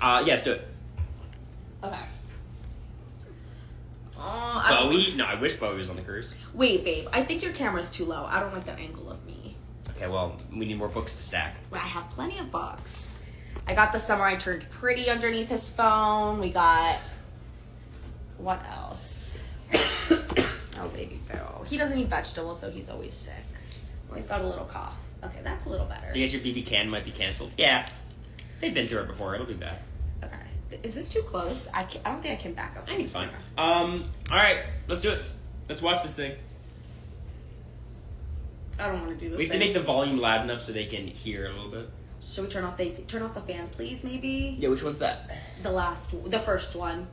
Yeah, let's do it. Okay. Bowie? No, I wish Bowie was on the cruise. Wait, babe. I think your camera's too low. I don't like the angle of me. Okay, well, we need more books to stack. I have plenty of books. I got The Summer I Turned Pretty underneath his phone. We got... What else? Oh, baby girl. He doesn't eat vegetables, so he's always sick. Well, he's got a little cough. Okay, that's a little better. I guess your BB can might be canceled. Yeah. They've been through it before. It'll be bad. Okay. Is this too close? I don't think I can back up. I think it's fine. Alright. Let's do it. Let's watch this thing. I don't want to do this. We have to make the volume loud enough so they can hear a little bit. Should we turn off the fan, please, maybe? Yeah, which one's that? The first one.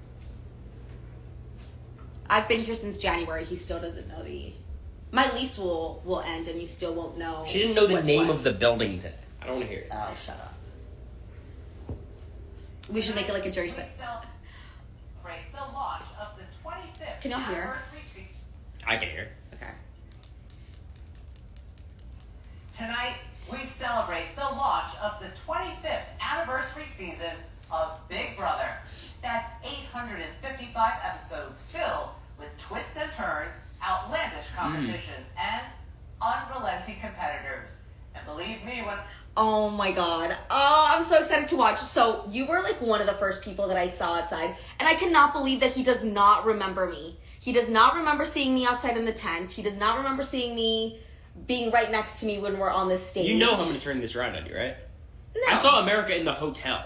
I've been here since January. He still doesn't know my lease will end and you still won't know. She didn't know the name of the building today. I don't want to hear it. Oh, shut up. We should make it like a jersey. Celebrate the launch of the 25th Can y'all hear? anniversary season. I can hear. Okay. Tonight, we celebrate the launch of the 25th anniversary season of Big Brother. That's 855 episodes filled with twists and turns, outlandish competitions, and unrelenting competitors. And believe me, when... Oh my god. Oh, I'm so excited to watch. So, you were like one of the first people that I saw outside, and I cannot believe that he does not remember me. He does not remember seeing me outside in the tent. He does not remember seeing me being right next to me when we're on this stage. You know I'm going to turn this around on you, right? No. I saw America in the hotel.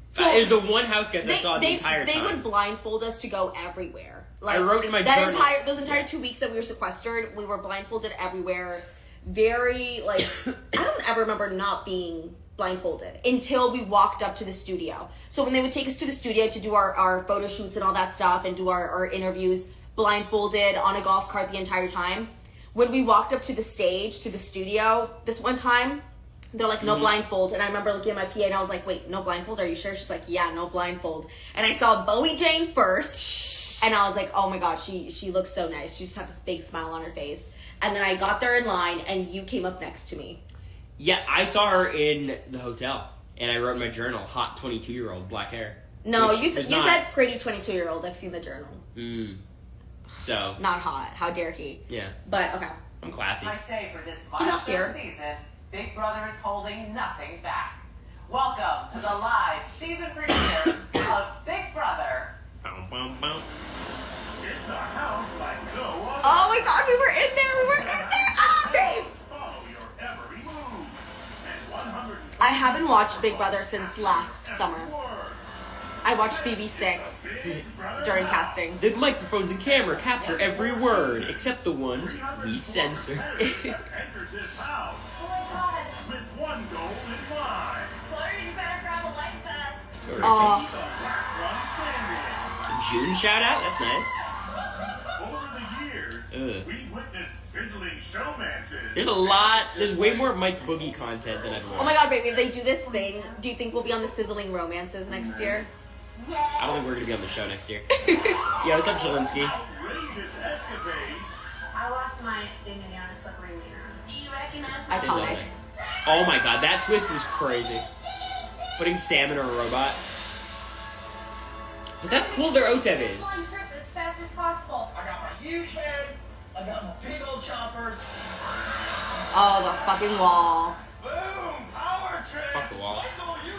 So it was the one house guest I saw the entire time. They would blindfold us to go everywhere. Like, I wrote in my journal. Those entire 2 weeks that we were sequestered, we were blindfolded everywhere. Very, like, I don't ever remember not being blindfolded until we walked up to the studio. So when they would take us to the studio to do our photo shoots and all that stuff and do our interviews blindfolded on a golf cart the entire time. When we walked up to the stage, to the studio this one time, they're like, no blindfold. And I remember looking at my PA and I was like, wait, no blindfold? Are you sure? She's like, yeah, no blindfold. And I saw Bowie Jane first. And I was like, oh my God, she looks so nice. She just had this big smile on her face. And then I got there in line and you came up next to me. Yeah, I saw her in the hotel. And I wrote in my journal, hot 22-year-old, black hair. No, you said pretty 22-year-old. I've seen the journal. So. Not hot. How dare he? Yeah. But, okay. I'm classy. I say for this Get out here. milestone season, Big Brother is holding nothing back. Welcome to the live season premiere of Big Brother. Boom, boom, boom. It's a house like no other. Oh my God, we were in there. We were in there. Ah, babe. Follow your every move. And I haven't watched Big Brother since last summer. I watched bb25 during casting. The microphones and camera capture every word, except the ones we censor. entered this house with one goal in mind. Larry, you better grab a light vest. Oh, The last one standing. June shout out, that's nice. Over the years, we've witnessed sizzling showmances. There's way more Mike Boogie content than I'd want. oh my God, baby, if they do this thing, do you think we'll be on the Sizzling Romances next year? I don't think we're going to be on the show next year. Yeah, what's up, Shalinski? Outrageous escapades. I lost my dignity on a slippery wiener. Do you recognize I love Iconic. it. Oh my God, that twist was crazy. Putting Sam in a robot. Look how cool their OTEV is. one trip as fast as possible? I got my huge head. I got my big old choppers. Oh, the fucking wall. Boom! Power trip. Fuck the wall.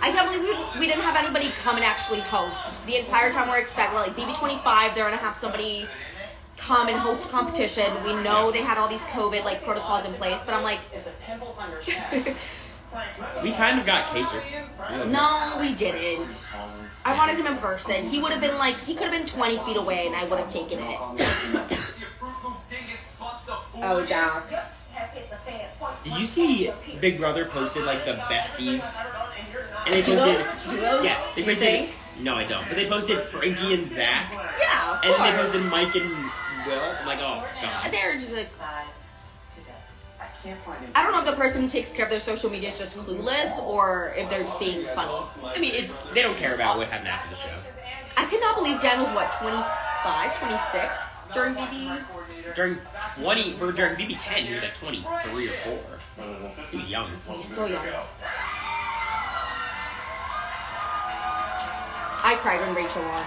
I can't believe we didn't have anybody come and actually host. The entire time we're expecting, like bb25, they're gonna have somebody come and host a competition. We know they had all these COVID like protocols in place, but I'm like, If the pimples on your chest. We kind of got Kaser. no, we didn't. I wanted him in person. He would have been like, he could have been 20 feet away and I would have taken it. Oh, Zach. Did you see Big Brother posted like the besties? And they Do posted, those? yeah, they Do you posted. think? No, I don't. But they posted Frankie and Zach, Yeah, of and then they course. posted Mike and Will. I'm like, oh God. They're just like, I can't find him. I don't know if the person who takes care of their social media is just clueless or if they're just being funny. I mean, they don't care about what happened after the show. I could not believe Dan was what, 25, 26 during BB? During BB10, he was like 23 or 4. He was young. He's so young. I cried when Rachel won.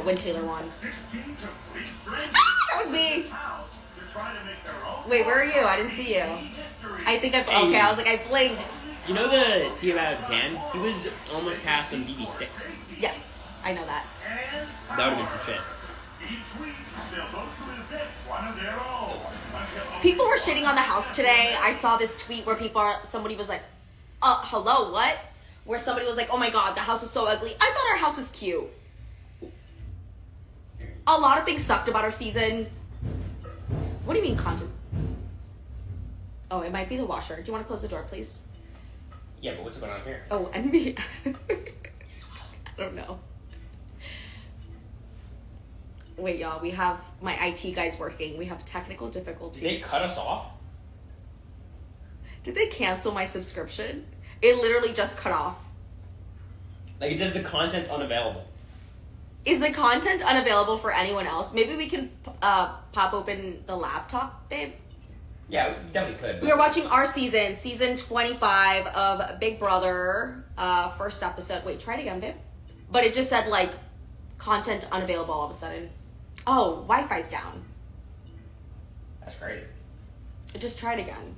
When Taylor won. 16 complete strangers That was me. in this house to try to make their own Wait, where are you? I didn't see you. history. I think okay, I was like, I blinked. You know the tea about Dan? He was almost cast on bb6. Yes, I know that. And That would have been some shit. each week, they'll vote to evict one of their own. Until People were shitting on the house today. I saw this tweet where somebody was like, hello, what? Where somebody was like, oh my god, the house was so ugly. I thought our house was cute. A lot of things sucked about our season. What do you mean content? Oh, it might be the washer. Do you want to close the door, please? Yeah, but what's going on here? Oh, envy. I don't know. Wait, y'all, we have my IT guys working. We have technical difficulties. Did they cut us off? Did they cancel my subscription? It literally just cut off. Like, it says the content's unavailable. Is the content unavailable for anyone else? Maybe we can pop open the laptop, babe. Yeah, we definitely could. We are watching our season 25 of Big Brother, first episode. Wait, try it again, babe. But it just said, like, content unavailable all of a sudden. Oh, Wi-Fi's down. That's crazy. Just try it again.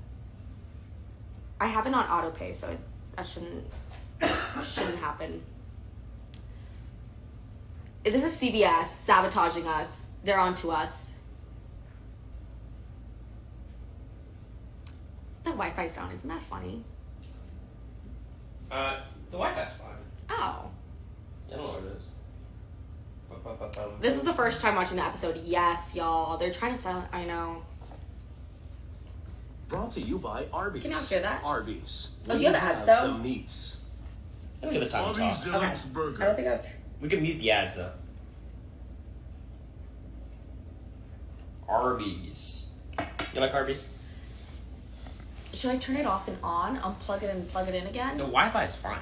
I have it on auto pay, so that shouldn't happen. This is CBS sabotaging us. They're on to us. The Wi-Fi's down. Isn't that funny? The Wi-Fi's fine. Oh. I don't know what it is. This is the first time watching the episode. Yes, y'all. They're trying to silence. I know. Brought to you by Arby's. Can you not hear that? Arby's. Oh, do you have the ads, We though? The meats. Don't give us time to Arby's talk. Deluxe I Burger. don't think I've... We can mute the ads, though. Arby's. You like Arby's? Should I turn it off and on? Unplug it and plug it in again? The Wi-Fi is fine.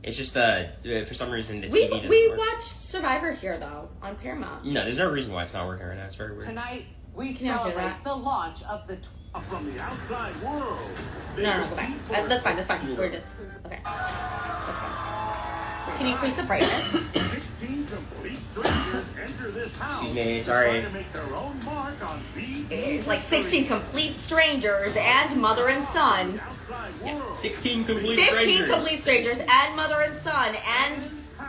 It's just for some reason the TV doesn't We work. watched Survivor here, though, on Paramount. No, there's no reason why it's not working right now. It's very weird. Tonight, we Can you hear celebrate that? the launch of the From the outside world. No, go back. That's fine. We're just... Okay. That's fine. Can you increase the brightness? 16 complete strangers enter this house. Excuse me, to sorry. try to make their own mark on BB It's like 16 complete strangers and mother and son. outside world. 16 complete 15 strangers. complete strangers and mother and son and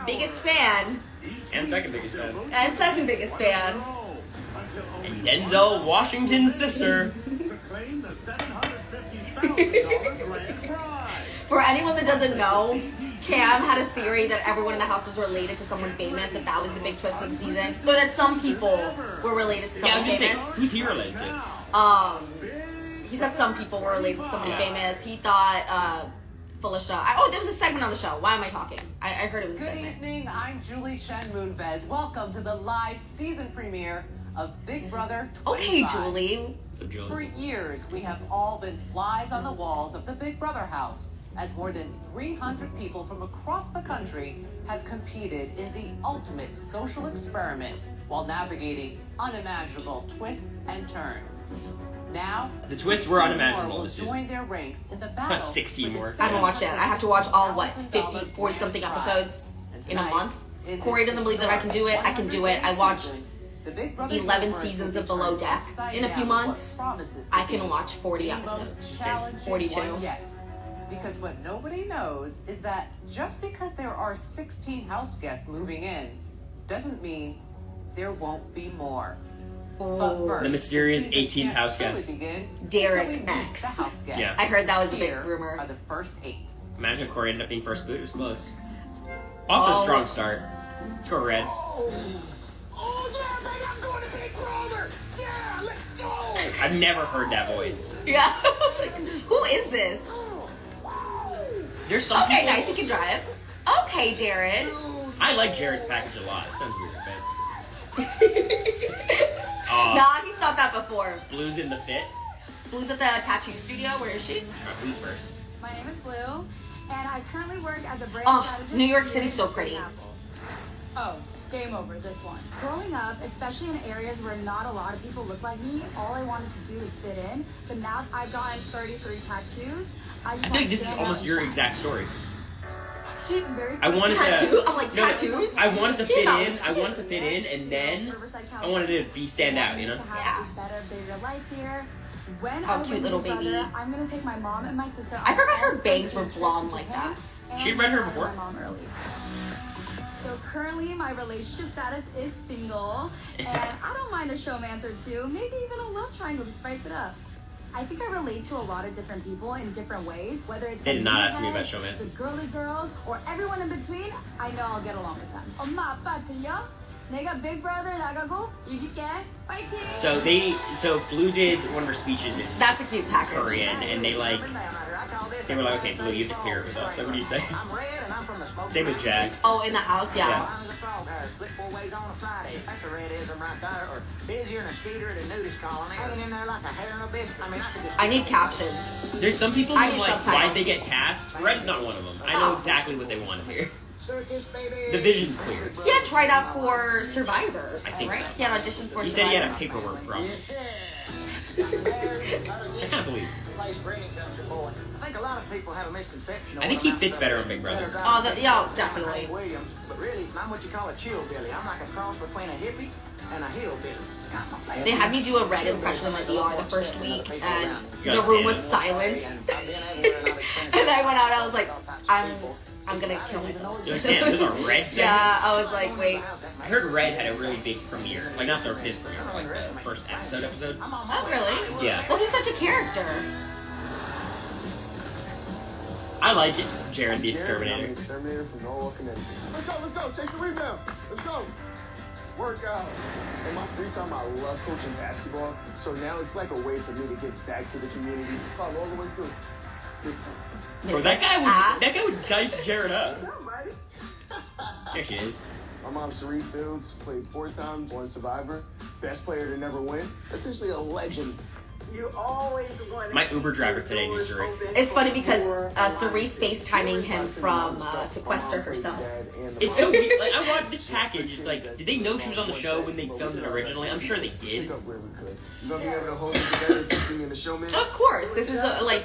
biggest fan And second biggest fan. and second biggest fan. And Denzel Washington's sister. To claim the $750,000 grand prize. For anyone that doesn't know, Cam had a theory that everyone in the house was related to someone famous, that that was the big twist of the season. Or that some people were related to Yeah, I someone was gonna say, famous. who's he related to? He said some people were related to someone famous. He thought Felicia... there was a segment on the show. Why am I talking? I heard it was a Good segment. evening, I'm Julie Shen Moonves. Welcome to the live season premiere of Big Brother 25. Okay, Julie. So For Julie. years, we have all been flies on the walls of the Big Brother house, as more than 300 people from across the country have competed in the ultimate social experiment while navigating unimaginable twists and turns. Now, The twists were 16 unimaginable more will this season. join their ranks in the battle. 16 for more. the I haven't watched it. I have to watch all, what, $7,000 50, 40 something grand episodes prize. in a And month? tonight, Corey in this doesn't believe that I can do it. I can do it. I watched 11 seasons of Below Deck in a few months. I can watch 40 episodes. 42. Because what nobody knows is that just because there are 16 house guests moving in doesn't mean there won't be more. But first, The mysterious the season 18th house can't guest. truly begin Derek until we meet X. the house guests. Yeah. I heard that was a big Here rumor. are the first 8. Imagine if Corey ended up being first boot. It was close. Off to a Oh. strong start. Let's go Red. Oh yeah, baby, I'm going to Big Brother. Yeah, let's go. I've never heard that voice. Yeah. Like, who is this? There's some Okay, people... nice. He can drive. Okay, Jared. I like Jared's package a lot. It sounds weird, but... Nah, he's thought that before. Blue's in the fit. Who's at the tattoo studio? Where is she? Alright, who's first? My name is Blue, and I currently work as a brand Oh, strategist. New York for City's so Green pretty. Apple. Oh, game over, this one. Growing up, especially in areas where not a lot of people look like me, all I wanted to do is fit in. But now I've gotten 33 tattoos. I feel like this is almost your exact story. She very I wanted Tattoo? to. I'm like, tattoos? I wanted to He's fit not- in. I wanted to fit in, and then I wanted to be stand out. You know. Yeah. Better, bigger life here. When Oh, I cute win little Big baby. Brother, I'm gonna take my mom and my sister. I forgot on her all bangs sorts were of blonde trips to like that. Japan, She and read her I before? met my mom early. So currently, my relationship status is single, and I don't mind a showmance or two, maybe even a love triangle to spice it up. I think I relate to a lot of different people in different ways, whether it's They did not ask me the about meatheads, showmances. the girly girls, or everyone in between. I know I'll get along with them. 엄마 아빠들요. 내가 Big Brother 나가고 이길게. 파이팅! So Blue did one of her speeches in That's a cute package. Korean, and they were like, okay, Blue, you have to clear it with us. So what do you say? I'm red and I'm from the smoke. Same with Jag. Oh, in the house, yeah. Yeah. I'm the frog hair, split 4 ways on a Friday. That's a redism right there. Or busier than a skeeter at a nudist colony. Hanging in there like a hair in a biscuit. I mean, I could just... I need captions. There's some people I who need like subtitles. why'd they get cast. Red's not one of them. I know exactly what they wanted here. Circus, baby. The vision's clear. He had tried out for Survivor, I think right? so. He had auditioned for He said he had a Survivor. paperwork problem. I Which I kind of believe. Place breeding country boy. I think a lot of people have a misconception. I think he fits better on Big Brother. Oh, yeah, definitely. Williams, but really, I'm what you call a chillbilly. I'm like a cross between a hippie and a hillbilly. They had me do a red impression of the ER the first week, and You the got room was damn. silent. And I went out, I was like, I'm gonna kill myself. You're like, damn, there's a Red segment? Yeah, I was like, wait. I heard Red had a really big premiere. Like, not his premiere, but like the first episode. Oh, really? Yeah. Well, he's such a character. I like it. Jared the Exterminator. Exterminator from Norwalk, Connecticut. Let's go, take the rebound. Let's go. Work out. In my free time, I love coaching basketball. So now it's like a way for me to give back to the community. All the way through. Bro, that guy would dice Jared up. There she is. My mom, Serene Fields, played 4 times, won Survivor. Best player to never win. Essentially a legend. You always want My Uber driver today knew Suri. It's funny because Cerise FaceTiming him from Sequester herself. It's so weird. Like, I watched this package. It's like, did they know she was on the show when they filmed it originally? I'm sure they did. Pick up where we could. You gonna be able to hold it together to see me in the show, man? Of course, this is like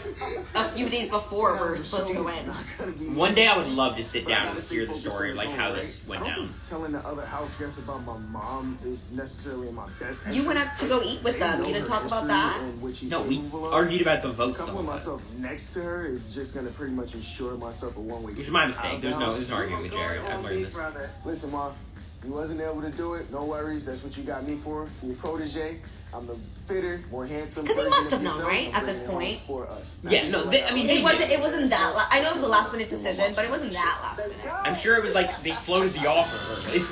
a few days before we're supposed to go in. One day I would love to sit down and hear the story of like how this went I don't down. think telling the other house guests about my mom is necessarily in my best interest. You went out to go eat with them. You didn't talk about that? No, we argued about the votes the Coupling whole time. myself next to her is just gonna pretty much ensure myself a one-way. Which is my mistake. There's no arguing with Jared. I've learned this. Listen, Ma, you wasn't able to do it. No worries. That's what you got me for. Your protege. I'm the fitter, more handsome. 'Cause he version must have of known, yourself. right, I'm at this bringing it point? home for us. Yeah, no, I mean, It wasn't that. I know it was a last minute decision, but it wasn't that last minute. I'm sure it was like they floated the offer early.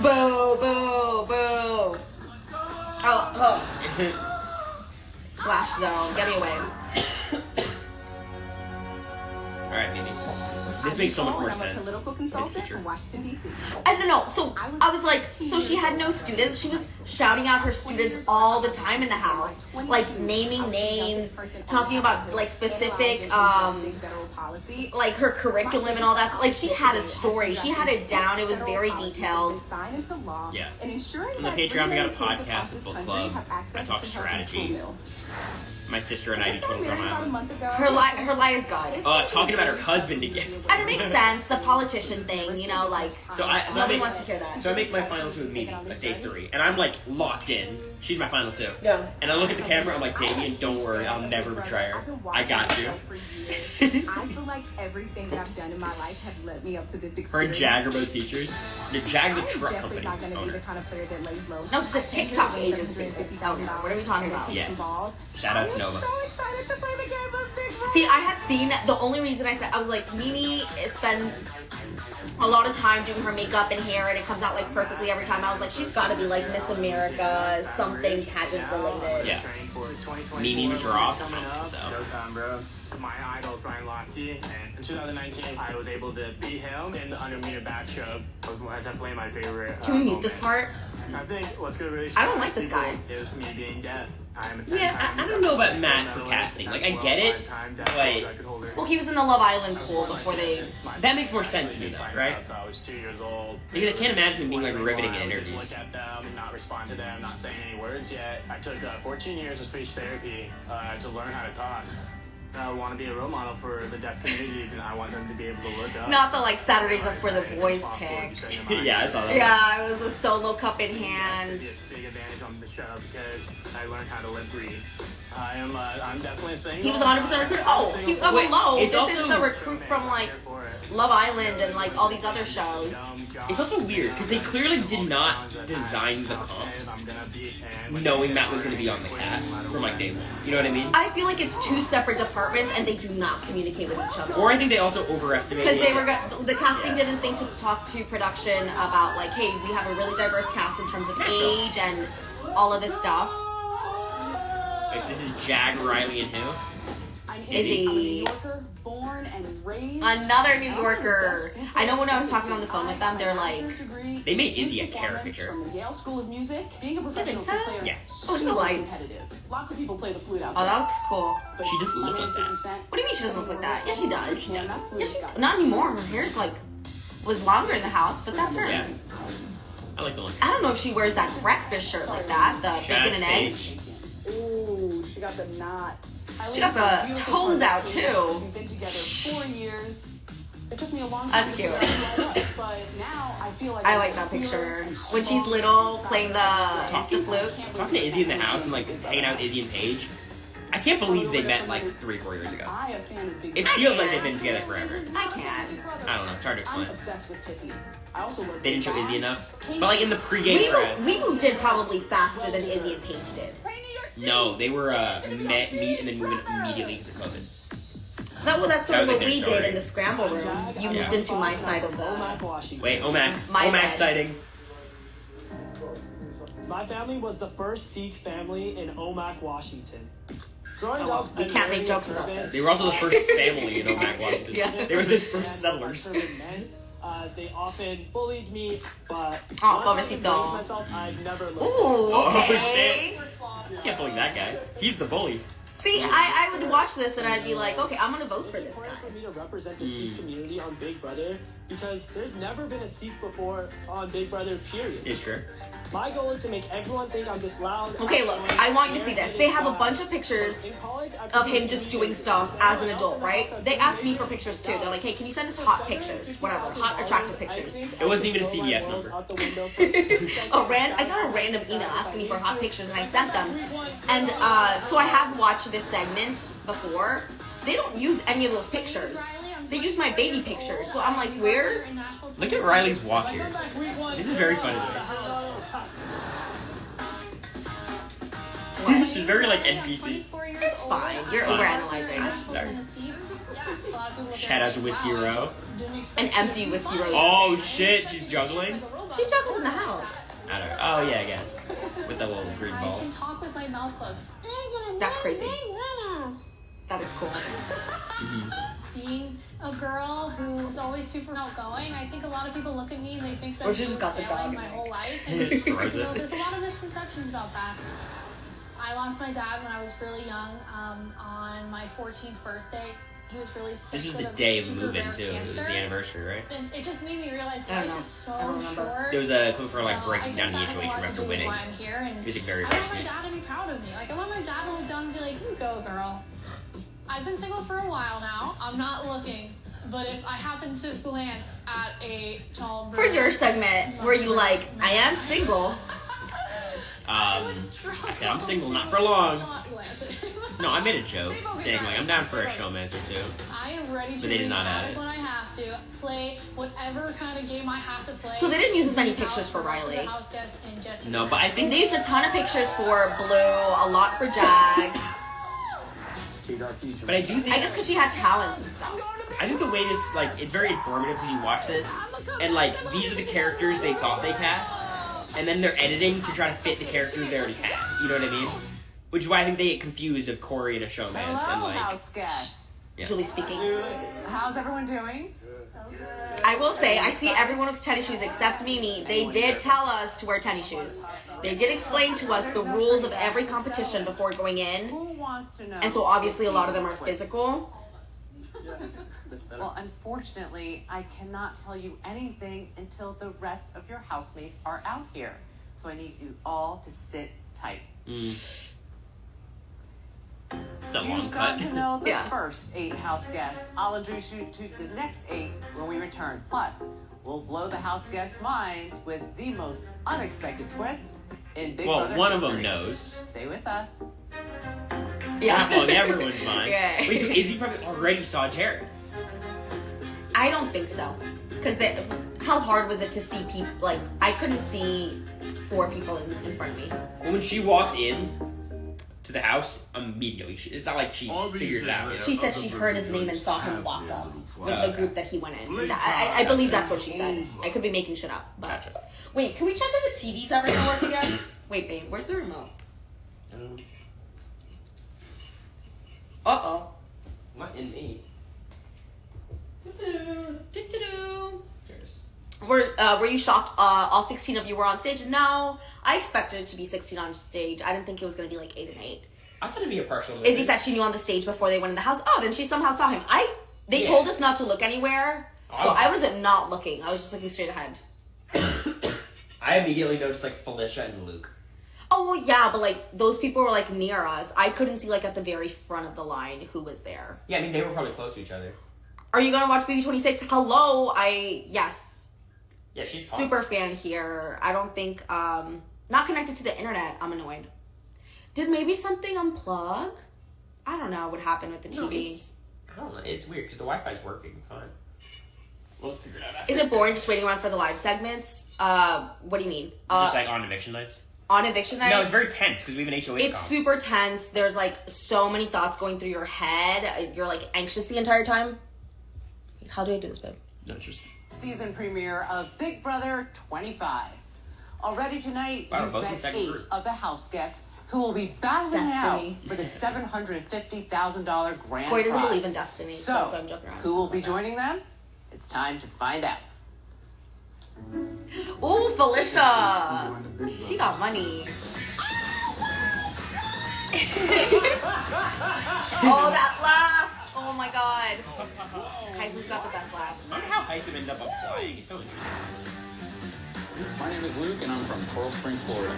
Boo, boo, boo. Oh. Splash zone. Get me away. Alright, Mimi. This makes so much more I'm a sense. political in the consultant future. in Washington, D.C. No. So I was like, so she had no students. She was shouting out her students all the time in the house, like naming names, talking about like specific, like her curriculum and all that. Like she had a story. She had it down. It was very detailed. Yeah. And ensuring On the that Patreon, we got a kids across podcast, this a book country club. have access I talk to healthy strategy. school meals. My sister and I do Just got Total Drama married about a Island. month ago. Her lie is good. Talking about her husband again. And it makes sense. The politician thing, you know, like So I nobody make, wants to hear that. So I make my final 2 with Mimi, like day 3, and I'm like locked in. She's my final 2. Yeah. And I look at the camera, I'm like, Damien, don't worry, I'll never betray her. I got you. I feel like everything that I've done in my life has led me up to this experience. Her and Jag are both teachers. The Jag's a I'm truck definitely company not going to be owner. the kind of player that lays low. No, it's a TikTok agency. What are we talking about? Yes. Shout out to Nova. I'm so excited to play the game of Big Brother. See, I had seen the only reason I was like, Mimi spends a lot of time doing her makeup and hair, and it comes out like perfectly every time. I was like, she's got to be like Miss America, something pageant related. Yeah. Mimi was raw. I don't think so. Showtime, bro. My idol, Brian Lochte, and in 2019, I was able to beat him in the 100-meter backstroke. It was definitely my favorite. Can we meet moment. this part? I think what's good really I don't like this guy. is me being deaf. I am a Yeah, I don't know about Matt for casting. Like, I get it, but Well, he was in the Love Island pool before they. that makes more sense to me, though, right? So I was 2 years old. Because I can't imagine him being like riveting in I would just interviews. look at them, not respond to them, not saying any words yet. I took 14 years of speech therapy to learn how to talk. want to be a role model for the deaf community, and I want them to be able to look up. Not the like Saturdays are for the boys pick. Yeah, I saw that. Yeah, it was the solo cup in hand. It's a big advantage on the show because I learned how to lip read. I'm definitely single. He was 100% recruit. Oh, Wait, hello. it's This also- is the recruit from like Love Island and like all these other shows. It's also weird because they clearly did not design the comps knowing Matt was going to be on the cast from like day one. You know what I mean? I feel like it's two separate departments and they do not communicate with each other. Or I think they also overestimated. Because the casting didn't think to talk to production about like, hey, we have a really diverse cast in terms of age and all of this stuff. Wait, so this is Jag, Riley, and who? I'm Izzy. I'm a New Yorker, born and raised. Another New Yorker. I know when I was talking on the phone with them, they're like, They made Izzy a caricature. From the Yale School of Music, being a professional so? flute player. Yeah. Oh, the so lights. competitive. Lots of people play the flute out oh, there. that looks cool. But She doesn't my look man like that. 50 Cent, What do you mean she doesn't look like that? Yeah, she does. Yeah, that flute Yeah, she, guy. not anymore. Her hair's like, was longer in the house, but that's her. Yeah. I like the look. I don't know if she wears that breakfast shirt like that, the Shout out bacon to and eggs. Paige. Ooh, she got the knot. She got the toes out, too. We've been together 4 years. It took me a long time That's to cute. figure out what I was, but now I feel like I like that picture. When she's little, playing the flute. Talking to Izzy in the house and like hanging out with Izzy and Paige. I can't believe they met like 3-4 years ago. I have fan of Big It feels like they've been together forever. I can. I don't know. It's hard to I'm explain. obsessed with Tiffany. I also love They didn't show Big Izzy Bob. enough. But like in the pregame press. We moved in probably faster than Izzy and Paige did. No, they were meet and then moving immediately because of COVID. That's sort That of was a what good we story. did in the scramble room. You Yeah. moved into my side of the. Wait, Omac. My Omac bad. sighting. My family was the first Sikh family in Omak, Washington. Growing Oh, well, up we and can't make learning jokes of about service, this. They were also the first family in Omac, Washington. Yeah. They were the first settlers. They often bullied me, but Oh, once I pobrecito. embraced myself, I've never looked Ooh, Oh, okay. Can't believe that guy. He's the bully. See, I would watch this and I'd be like, okay, I'm gonna vote for It's this important guy. for me to represent the Sikh community on Big Brother because there's never been a Sikh before on Big Brother, period. It's true. My goal is to make everyone think I'm this loud. Okay, look, I want you to see this. They have a bunch of pictures In college, I of him just doing stuff as an adult, right? They asked me for pictures too. They're like, hey, can you send us hot pictures? Whatever, hot, attractive pictures. It wasn't even a CVS number. I got a random email asking me for hot pictures and I sent them. And so I have watched this segment before. They don't use any of those pictures. They use my baby pictures. So I'm like, where? Look at Riley's walk here. This is very funny to me. She's very like NPC. It's fine. You're overanalyzing. Sorry. Shout out to Whiskey Row. An empty whiskey rose. Oh shit, she's juggling. She juggled in the house. I don't know. Oh yeah, I guess. With the little green balls. talk with my mouth closed. That's crazy. That is cool. Being a girl who's always super outgoing, I think a lot of people look at me and they think Or she just got the dog. my whole life. And, Throws it. there's a lot of misconceptions about that. I lost my dad when I was really young, on my 14th birthday. He was really sick. This was the with a day of super move-in rare too. It was cancer. the anniversary, right? And it just made me realize I don't life know. is so I don't remember. short. There was a clip for like So breaking I down the think that HOH had a lot to after do with winning. why I'm here, and Music very I want sweet. my dad to be proud of me. Like I want my dad to look down and be like, "You go, girl." I've been single for a while now. I'm not looking, but if I happen to glance at a tall For your segment where you like, I am single. I said I'm single, not for long. No, I made a joke saying like I'm down for a showmance or two. I am ready to But they did be not add dramatic it. when I have to play whatever kind of game I have to play. So they didn't use as many to pictures for the rest of the Riley. house guests and get to No, but I think They used a ton of pictures for Blue, a lot for Jag. But I do think I guess because she had talents and stuff. I think the way this like it's very informative because you watch this and like these are the characters they thought they cast, and then they're editing to try to fit the characters they already had. You know what I mean? Which is why I think they get confused of Corey and a showmance and Hello, like house guests. yeah. Julie speaking. How's everyone doing? I will say, I see everyone with tennis shoes except Mimi. They did tell us to wear tennis shoes. They did explain to us the rules of every competition before going in. Who wants to know? And so obviously a lot of them are physical. Well, unfortunately, I cannot tell you anything until the rest of your housemates are out here. So I need you all to sit tight. It's a long You've got cut. to know the Yeah. first 8 house guests. I'll introduce you to the next 8 when we return. Plus, we'll blow the house guests' minds with the most unexpected twist in Big Brother Well, one of history. them knows. Stay with us. Yeah. Well, everyone's mine. Yeah. Wait, so Izzy probably already saw Jared. I don't think so. Because how hard was it to see people? Like, I couldn't see 4 people in front of me. Well, when she walked in to the house, immediately, it's not like she figured it out. You know? She said she heard his name and saw him walk up with the group that he went in. I believe that's what she said. I could be making shit up. But. Gotcha. Wait, can we check if the TV's ever gonna work again? Wait, babe, where's the remote? Uh-oh. What in me? Do-do-do. Were you shocked all 16 of you were on stage? No. I expected it to be 16 on stage. I didn't think it was going to be like 8 and 8. I thought it'd be a partial movie. Izzy said she knew on the stage before they went in the house. Oh, then she somehow saw him. They told us not to look anywhere, so I wasn't not looking. I was just looking straight ahead. I immediately noticed, like, Felicia and Luke. Oh, well, yeah, but, like, those people were, like, near us. I couldn't see, like, at the very front of the line who was there. Yeah, I mean, they were probably close to each other. Are you going to watch bb25? Hello, yes. Yeah, she's super fan here. I don't think, not connected to the internet. I'm annoyed. Did maybe something unplug? I don't know what happened with the TV. No, I don't know. It's weird because the Wi-Fi's working fine. We'll figure it out after. Is it boring just waiting around for the live segments? What do you mean? Just like on eviction nights? On eviction nights? No, it's very tense because we have an HOH It's super tense. There's like so many thoughts going through your head. You're like anxious the entire time. How do I do this, babe? No, it's just... Season premiere of Big Brother 25. Already tonight, you've met 8 of the house guests who will be battling Destiny. out for the $750,000 grand Corey doesn't prize. believe in destiny, so that's why I'm joking around. Who will be joining them? It's time to find out. Ooh, Felicia! She got money. Oh, that laugh! Oh my god. Heisen's got the best laugh. I wonder how Heisen ended up applying. It's so interesting. My name is Luke, and I'm from Coral Springs, Florida.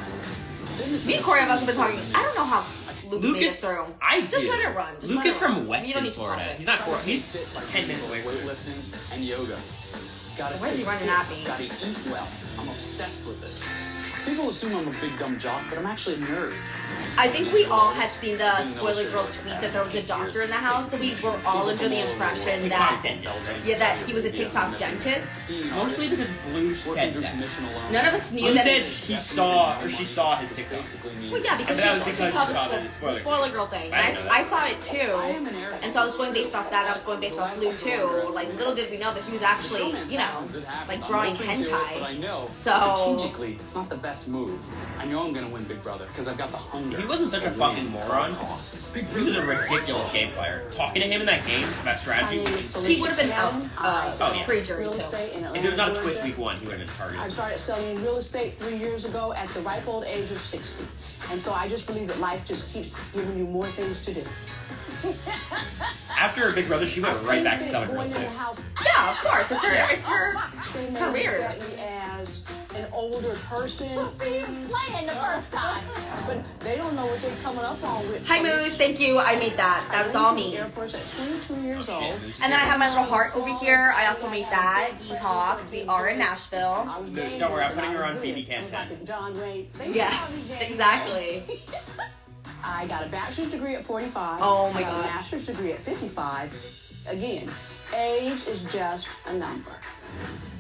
Me and Corey have also been talking. I don't know how Luke made it through. I do. Just let it run. Just Luke let is it run. from You don't Western need to Florida. pause it. He's not Florida. He's Like 10 minutes away from it. weightlifting and yoga. Gotta Where's he stay running fit, at me? Gotta eat well. I'm obsessed with it. People assume I'm a big dumb jock, but I'm actually a nerd. I think we all had seen the spoiler girl tweet that there was a doctor in the house, so we were all under the impression TikTok that dentist, right? that he was a TikTok dentist. Mostly because Blue said that. None of us knew Blue that. said she saw his TikTok. Well, yeah, because that was she because saw she saw the the spoiler, spoiler girl thing. I And didn't know I that. saw it too, and so I was going based off that. I was going based off Blue too. Like little did we know that he was actually, you know, like drawing But I hentai. know, So strategically, it's not the best move. I know I'm gonna win Big Brother because I've got the hunger. If he wasn't such a fucking moron, he was a ridiculous game player. Talking to him in that game about strategy was insane. he would have been out pre-jury real too. estate in If it was not a Atlanta, twist Georgia. week 1, he would have been I targeted. started selling real estate 3 years ago at the ripe old age of 60. And so I just believe that life just keeps giving you more things to do. After Big Brother, she went right back to selling real estate. Yeah, of course. It's her They may career. look at me as an older person. Playing the first time. But they don't know what they're coming up on with. Hi Moose, thank you. I made that. That was all me. Air Force at 22 years old. And then I have my little heart over here. I also made that. E-Hawks. We are in Nashville. Don't worry, I'm putting her on BB Cam 10. John Ray. Yes, exactly. I got a bachelor's degree at 45. Oh my I got God. a master's degree at 55. Again, age is just a number.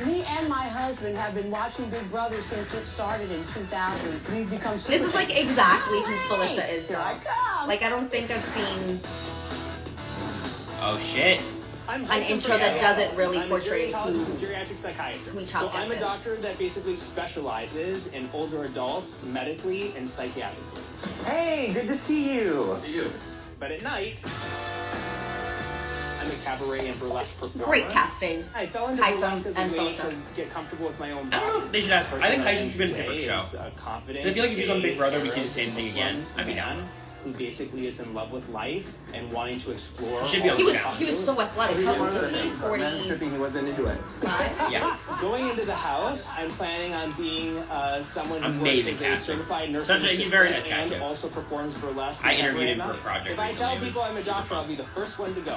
Me and my husband have been watching Big Brother since it started in 2000. We've become This is like exactly who Felicia is though. Like I don't think I've seen Oh shit. an intro that doesn't really portray I'm a who geriatric psychiatrist. Who So I'm a is. doctor that basically specializes in older adults medically and psychiatrically. Hey, good to see you. See you. But at night, I'm a cabaret and burlesque performer. great casting. I fell into Heisen burlesque as a and way Felicia. to get comfortable with my own I body. don't know if they should ask. I think Person Heisen should be in a different today show. is, confident, I feel like if he's on Big gay, Brother, we see the arrow, same thing again. Muslim I'd be man down. who basically is in love with life and wanting to explore. Should be all on the the He was so athletic. How old is he? 40. He wasn't into it. Yeah. Going into the house, I'm planning on being someone who Amazing works as a casting. certified nursing He's very nice assistant guy, and too. also performs burlesque. I and interviewed him cabaret for a night. project If I recently. tell It was people I'm a super doctor, fun. I'll be the first one to go.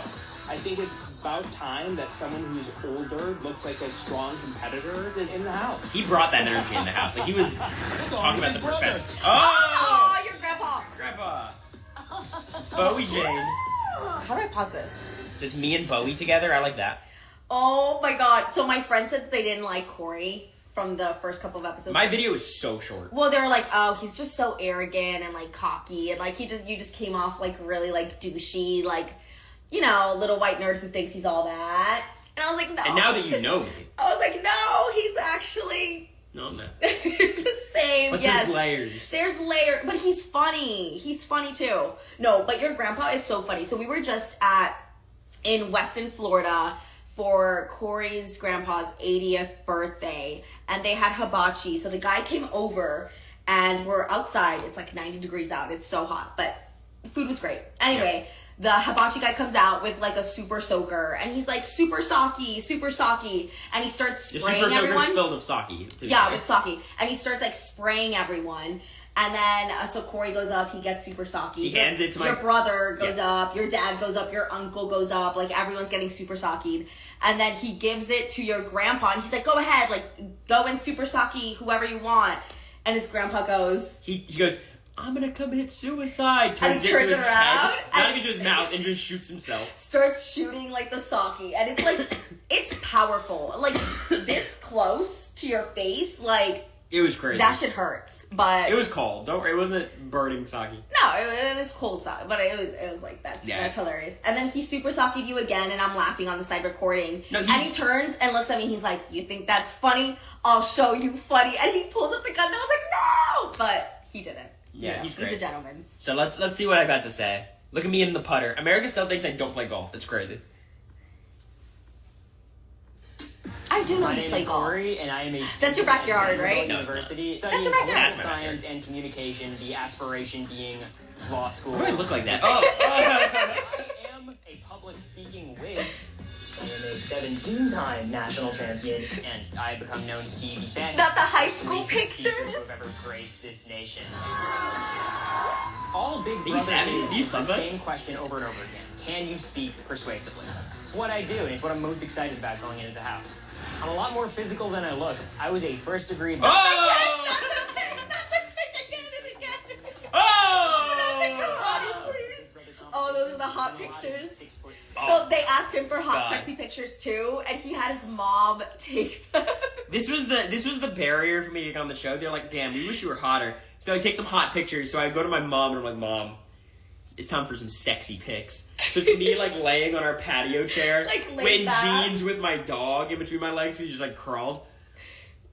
I think it's about time that someone who's older looks like a strong competitor is in the house. He brought that energy in the house. Like he was talking about the professor. Oh, your grandpa. Grandpa. Bowie Jane. How do I pause this? It's me and Bowie together. I like that. Oh my god. So my friend said that they didn't like Corey from the first couple of episodes. My video is so short. Well, they were like, oh, he's just so arrogant and like cocky, and like you just came off like really like douchey, like, you know, little white nerd who thinks he's all that. And I was like, no. And now that you know me, I was like, no, he's actually no, I'm not. the same. But yes. there's layers. There's layer, but he's funny. He's funny too. No, but your grandpa is so funny. So we were just in Weston, Florida for Corey's grandpa's 80th birthday, and they had hibachi. So the guy came over, and we're outside. It's like 90 degrees out. It's so hot, but the food was great. Anyway. Yeah. The hibachi guy comes out with like a super soaker, and he's like super sake, and he starts spraying the super everyone. soaker's filled with sake. Yeah, with sake, and he starts like spraying everyone. And then so Corey goes up, he gets super sake. He hands it to your brother goes up, your dad goes up, your uncle goes up, like everyone's getting super sake'd. And then he gives it to your grandpa, and he's like, "Go ahead, like go and super sake whoever you want." And his grandpa goes, he goes, "I'm gonna commit suicide." And he turns it around, head, not and into his mouth, and just shoots himself. Starts shooting like the sake, and it's like it's powerful, like this close to your face, like it was crazy. That shit hurts, but it was cold. Don't worry, it wasn't burning sake. No, it was cold sake, but it was like that's hilarious. And then he super sake'd you again, and I'm laughing on the side recording. No, and he turns and looks at me. And he's like, "You think that's funny? I'll show you funny." And he pulls up the gun, and I was like, "No!" But he didn't. Yeah, you know, he's great. He's a gentleman. So let's see what I got to say. Look at me in the putter. America still thinks I don't play golf. It's crazy. I do know My you name play is golf. Corey, and I am a That's your backyard, right? University That's studying your backyard. political science and communication. The aspiration being law school. Why do I look like that? I am a public speaking whiz. I am a 17-time national champion, and I have become known to be the best. Not the high school racist speaker pictures. who have ever graced this nation. All Big These Brother have- these is the suck. same question over and over again. Can you speak persuasively? It's what I do, and it's what I'm most excited about going into the house. I'm a lot more physical than I look. I was a first-degree... Oh, those are the hot pictures. So they asked him for hot, God. sexy pictures too, and he had his mom take them. This was the barrier for me to get on the show. They're like, "Damn, we wish you were hotter." So I take some hot pictures. So I go to my mom and I'm like, "Mom, it's time for some sexy pics." So it's me like laying on our patio chair, Like, in laid back. jeans with my dog in between my legs. He's just like crawled.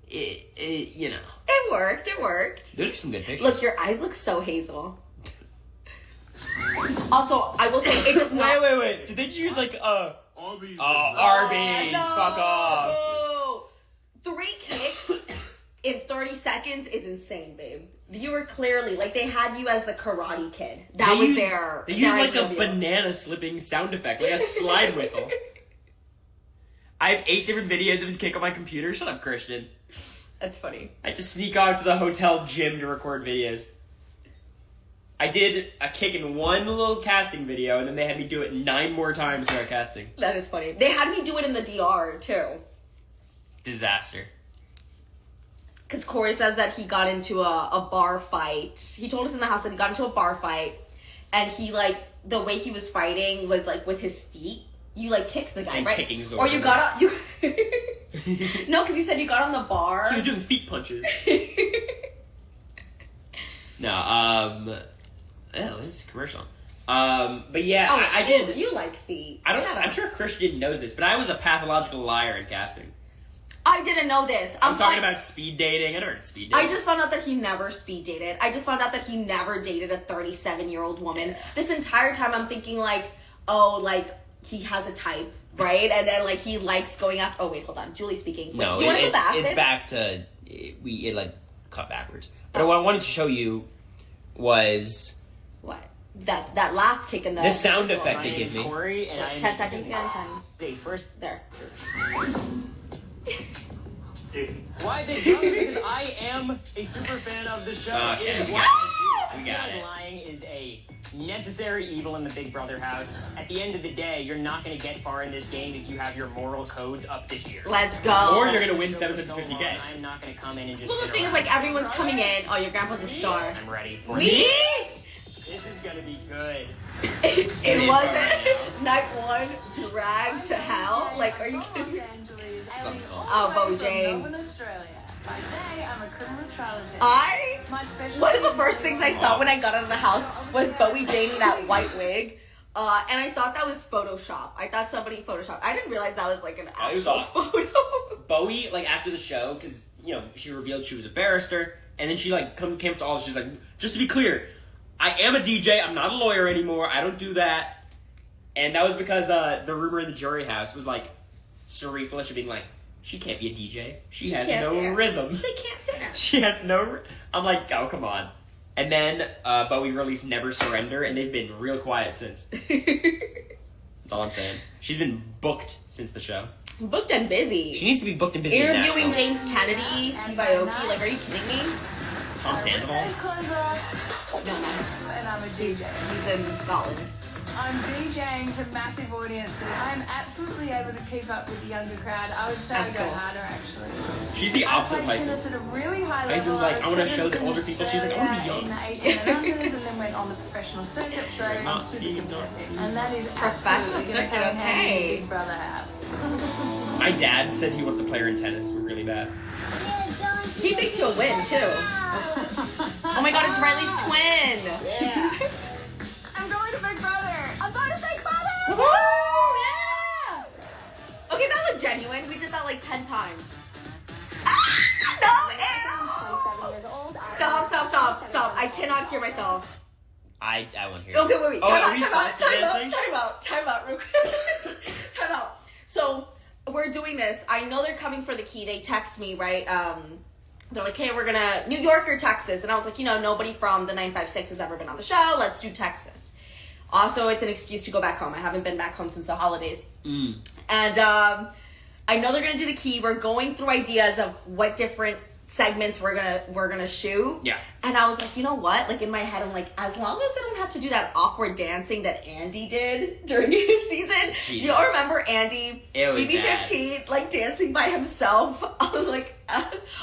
You know, It worked. It worked. those are some good pictures. Look, your eyes look so hazel. Also, I will say it does not. Wait. Did they choose like Arby's? Arby's? No. Fuck off. No. 3 kicks in 30 seconds is insane, babe. You were clearly like they had you as the Karate Kid. That They was used- their. They their used like idea a of you. banana slipping sound effect, like a slide whistle. I have 8 different videos of his kick on my computer. Shut up, Christian. That's funny. I had to sneak out to the hotel gym to record videos. I did a kick in one little casting video, and then they had me do it 9 more times throughout casting. That is funny. They had me do it in the DR too. Disaster. Because Corey says that he got into a bar fight. He told us in the house that he got into a bar fight, and he like the way he was fighting was like with his feet. You like kicked the guy, And right? kicking's the or word. you got on you. No, because you said you got on the bar. He was doing feet punches. No, oh, this is a commercial. But yeah, Oh, I did. You like feet? I don't. Shut I'm up. sure Christian knows this, but I was a pathological liar in casting. I didn't know this. I was talking about speed dating. I never speed dating. I just found out that he never speed dated. I just found out that he never dated a 37-year-old woman. This entire time I'm thinking like, oh, like he has a type, right? And then like he likes going after. Oh wait, hold on, Julie speaking. Wait, No, do you want to go back? it's babe? back to it like cut backwards. But what I wanted to show you was What? that last kick in the... The sound whistle. effect they give me. Corey, and I am 10 seconds again, 10. First. There. Why Big Brother? Because I am a super fan of the show. Okay. It is what I do. We got I feel it. like lying is a necessary evil in the Big Brother house. At the end of the day, you're not going to get far in this game if you have your moral codes up to here. Let's go. Or you're gonna win So $750K. I'm not going to come in and just. Well, the sit thing is, around. like, everyone's coming in. Oh, your grandpa's a star. I'm ready. For Me? This is going to be good. It wasn't night one, dragged to hell. Like, are you kidding me? Oh, Bo Jane. By day, I'm a criminal trologist. One of the first things I saw when I got out of the house was Bowie Jane in that white wig. And I thought that was Photoshop. I thought somebody Photoshopped. I didn't realize that was like an It was actual off. photo. Bowie, like, after the show, because, you know, she revealed she was a barrister, and then she, like, came up to all, she's like, just to be clear, I am a DJ, I'm not a lawyer anymore, I don't do that. And that was because the rumor in the jury house was, like, Suri Felicia being like, she can't be a DJ. She has can't no dance. rhythm. She can't dance. She has no... I'm like, oh, come on. And then Bowie released Never Surrender, and they've been real quiet since. That's all I'm saying. She's been booked since the show. Booked and busy. She needs to be booked and busy. Interviewing in Nashville. James Kennedy, Steve Aoki. Like, are you kidding me? Tom Sandoval. No, no. And I'm a DJ. He's in Scotland. I'm DJing to massive audiences. I'm absolutely able to keep up with the younger crowd. I would say I That's go cool. harder, actually. She's the opposite of I played tennis Hyson. at a really high level. Hyson's like, I want to was show the seventh in older people. She's like, I want to be Australia young. in the 1800s and then went on the professional circuit, so I'm Not super seeing, competitive. not seeing. And that is Professional absolutely going to circuit, come in handy in okay. the Big Brother house. My dad said he wants to play her in tennis really bad. He thinks he'll win, too. Oh my god, it's Riley's twin. Yeah. I'm going to Big Brother. I'm going to Big Brother. Woo! Yeah! Okay, that looked genuine. We did that like 10 times. Ah! No, ew! 27 years old. Stop. I cannot hear myself. I want to hear. Okay, wait. Oh, are we Time salsa dancing? out, real quick. Time out. So, we're doing this. I know they're coming for the key. They text me, right? They're like, hey, we're gonna New York or Texas. And I was like, you know, nobody from the 956 has ever been on the show. Let's do Texas. Also, it's an excuse to go back home. I haven't been back home since the holidays. And I know they're gonna do the key. We're going through ideas of what different segments we're gonna shoot. Yeah. And I was like, you know what? Like in my head, I'm like, as long as I don't have to do that awkward dancing that Andy did during his season. Jesus. Do y'all remember Andy? It was bb25 like dancing by himself on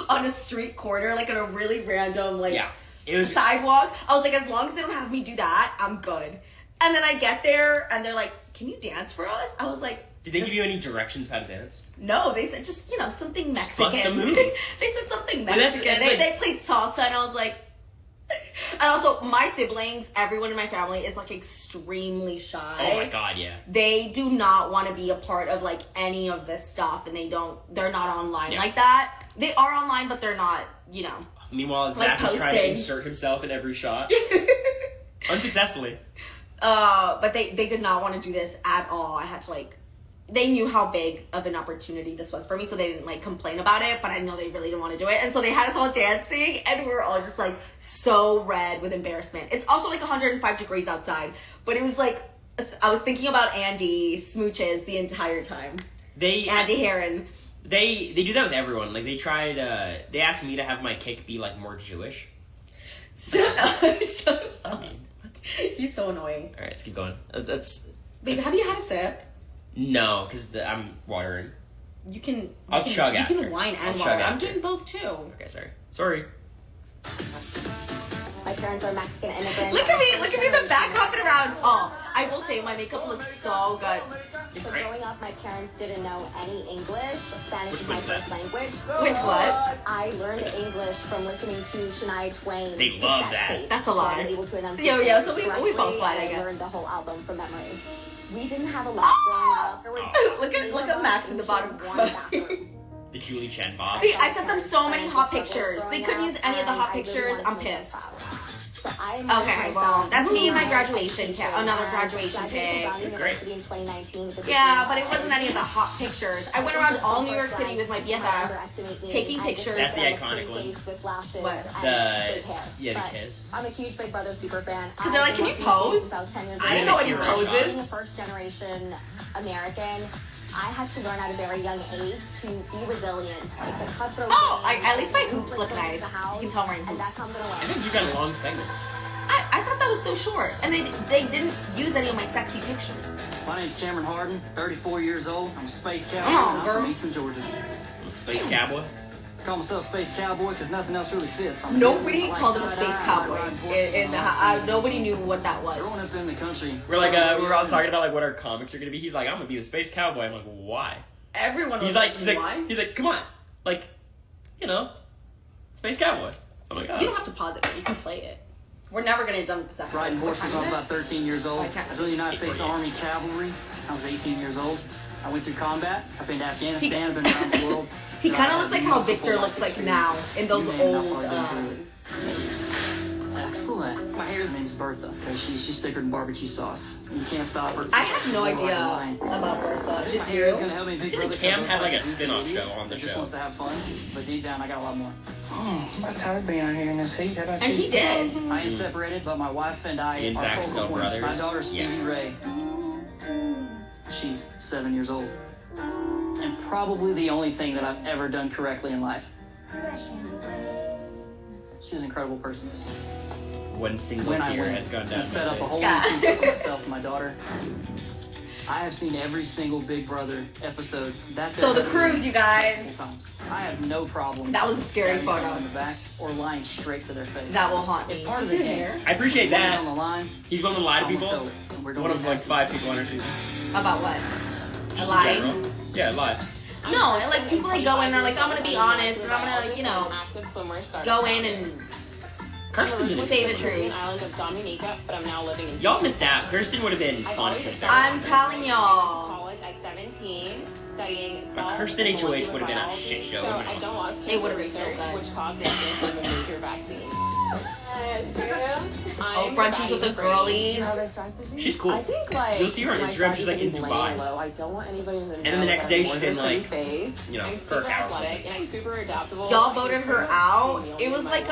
on a street corner, like on a really random it was sidewalk. I was like, as long as they don't have me do that, I'm good. And then I get there and they're like, can you dance for us? I was like, Did they give you any directions how to dance? no, they said just, something Mexican. bust a move. They said something But that's- Mexican. that's They played salsa and I was like, and also my siblings, everyone in my family is like extremely shy. Oh my god, yeah. They do not want to be a part of like any of this stuff and they're not online Yeah. like that. They are online, but they're not, Meanwhile, Like Zach was trying to posting. insert himself in every shot. Unsuccessfully. But they did not want to do this at all. I had to they knew how big of an opportunity this was for me, so they didn't complain about it, but I know they really didn't want to do it. And so they had us all dancing and we were all just so red with embarrassment. It's also 105 degrees outside, but it was I was thinking about Andy smooches the entire time. Andy Heron. They do that with everyone. They tried they asked me to have my kick be more Jewish. Shut up. He's so annoying. Alright, let's keep going. Babe, have you had a sip? No, because I'm watering. You can. I'll chug after. You can wine and I'll chug water. I'm after. doing both too. Okay, sorry. My parents are Mexican immigrants. Look at me in the back hopping around. Oh, I will say my makeup looks so good. So growing up, my parents didn't know any English. Spanish is my one's that? first language. Which what? I learned English from listening to Shania Twain. They love that. tape. That's a So I lie. was able to enunciate Yo, so we correctly, both lied, I and guess. learned the whole album from memory. We didn't have a lot growing up. There was Look at Max in the bottom. one bathroom. The Julie Chen bob. See, I sent them so many hot pictures. They couldn't use any of the hot pictures. I'm pissed. So Okay, well, that's me and my graduation pic. Another graduation pic. Great. Yeah, but it wasn't any of the hot pictures. I went around all New York City with my BFF, taking pictures. That's the iconic one. What? The kids. I'm a huge Big Brother super fan. Because they're like, can you pose? I didn't know any poses. Being a first generation American, I had to learn at a very young age to be resilient. It's a cutthroat. At least my hoops look nice. You can tell I'm wearing hoops. And that comes in a way. I think you got a long segment. I thought that was so short. And they didn't use any of my sexy pictures. My name's Cameron Harden, 34 years old. I'm a space cowboy. Oh, I'm girl. from Eastern Georgia. I'm a space cowboy. I call myself space cowboy because nothing else really fits. Nobody called him a space cowboy. Nobody knew what that was. Growing up in the country. We're like, we were all talking about like what our comics are gonna be. He's like, I'm gonna be the space cowboy. I'm like, why? Everyone was He's like, why? he's like, come on, like, space cowboy. I'm like, oh. You don't have to pause it, but you can play it. We're never gonna get done with this episode. Riding What horses time when I is was it? about 13 years old. I can't I was in the United see. States Army Cavalry. I was 18 years old. I went through combat. I've been to Afghanistan. I've been around the world. He kind of looks like how Victor looks like now in those old. Excellent. My hair's name's Bertha because she's thicker than barbecue sauce. You can't stop her. I had no idea about Bertha. Did you? Gonna help me, Big Brother. Cam had like a spin-off show on the Just show. wants to have fun, but deep down I got a lot more. I'm tired being out here in this heat. How about And you? he did. I am separated, but my wife and I Me and are Zach focal still points. brothers. My daughter Stevie Yes. Ray. She's 7 years old, and probably the only thing that I've ever done correctly in life. She's an incredible person. One single When I tear went has gone to down set my up a face. whole routine for myself and my daughter. I have seen every single Big Brother episode. That's So it. the cruise, you guys. I have no problem. That was a scary stabbing photo. someone in the back or lying straight to their face. That will haunt It's me. part of Does the it game. here? I appreciate When that. it's on the line, He's willing to lie to I'm people. gonna tell it. We're doing One of it like fast. 5 people on our season. About what? Just in Lying? general. Yeah, lie. No, like people like go in and are like, I'm gonna be honest and I'm gonna like, go in and Kirsten did say the the truth. island of Dominica, but I'm now living in Y'all missed out. Kirsten would have been I've fun. always to started I'm telling y'all. college at 17, studying But cell Kirsten and HOH would molecular have been a biology. shit show. So It would have I've been done a lot of It cancer would've been so research, good. which caused the advance of a major vaccine. Oh, brunchies with the girlies. She's cool. I think like You'll see her on Instagram. She's like in Dubai. I don't want anybody to know. And then the next day she's in like, I'm her super house. athletic and I'm super adaptable. Y'all voted her out. It was like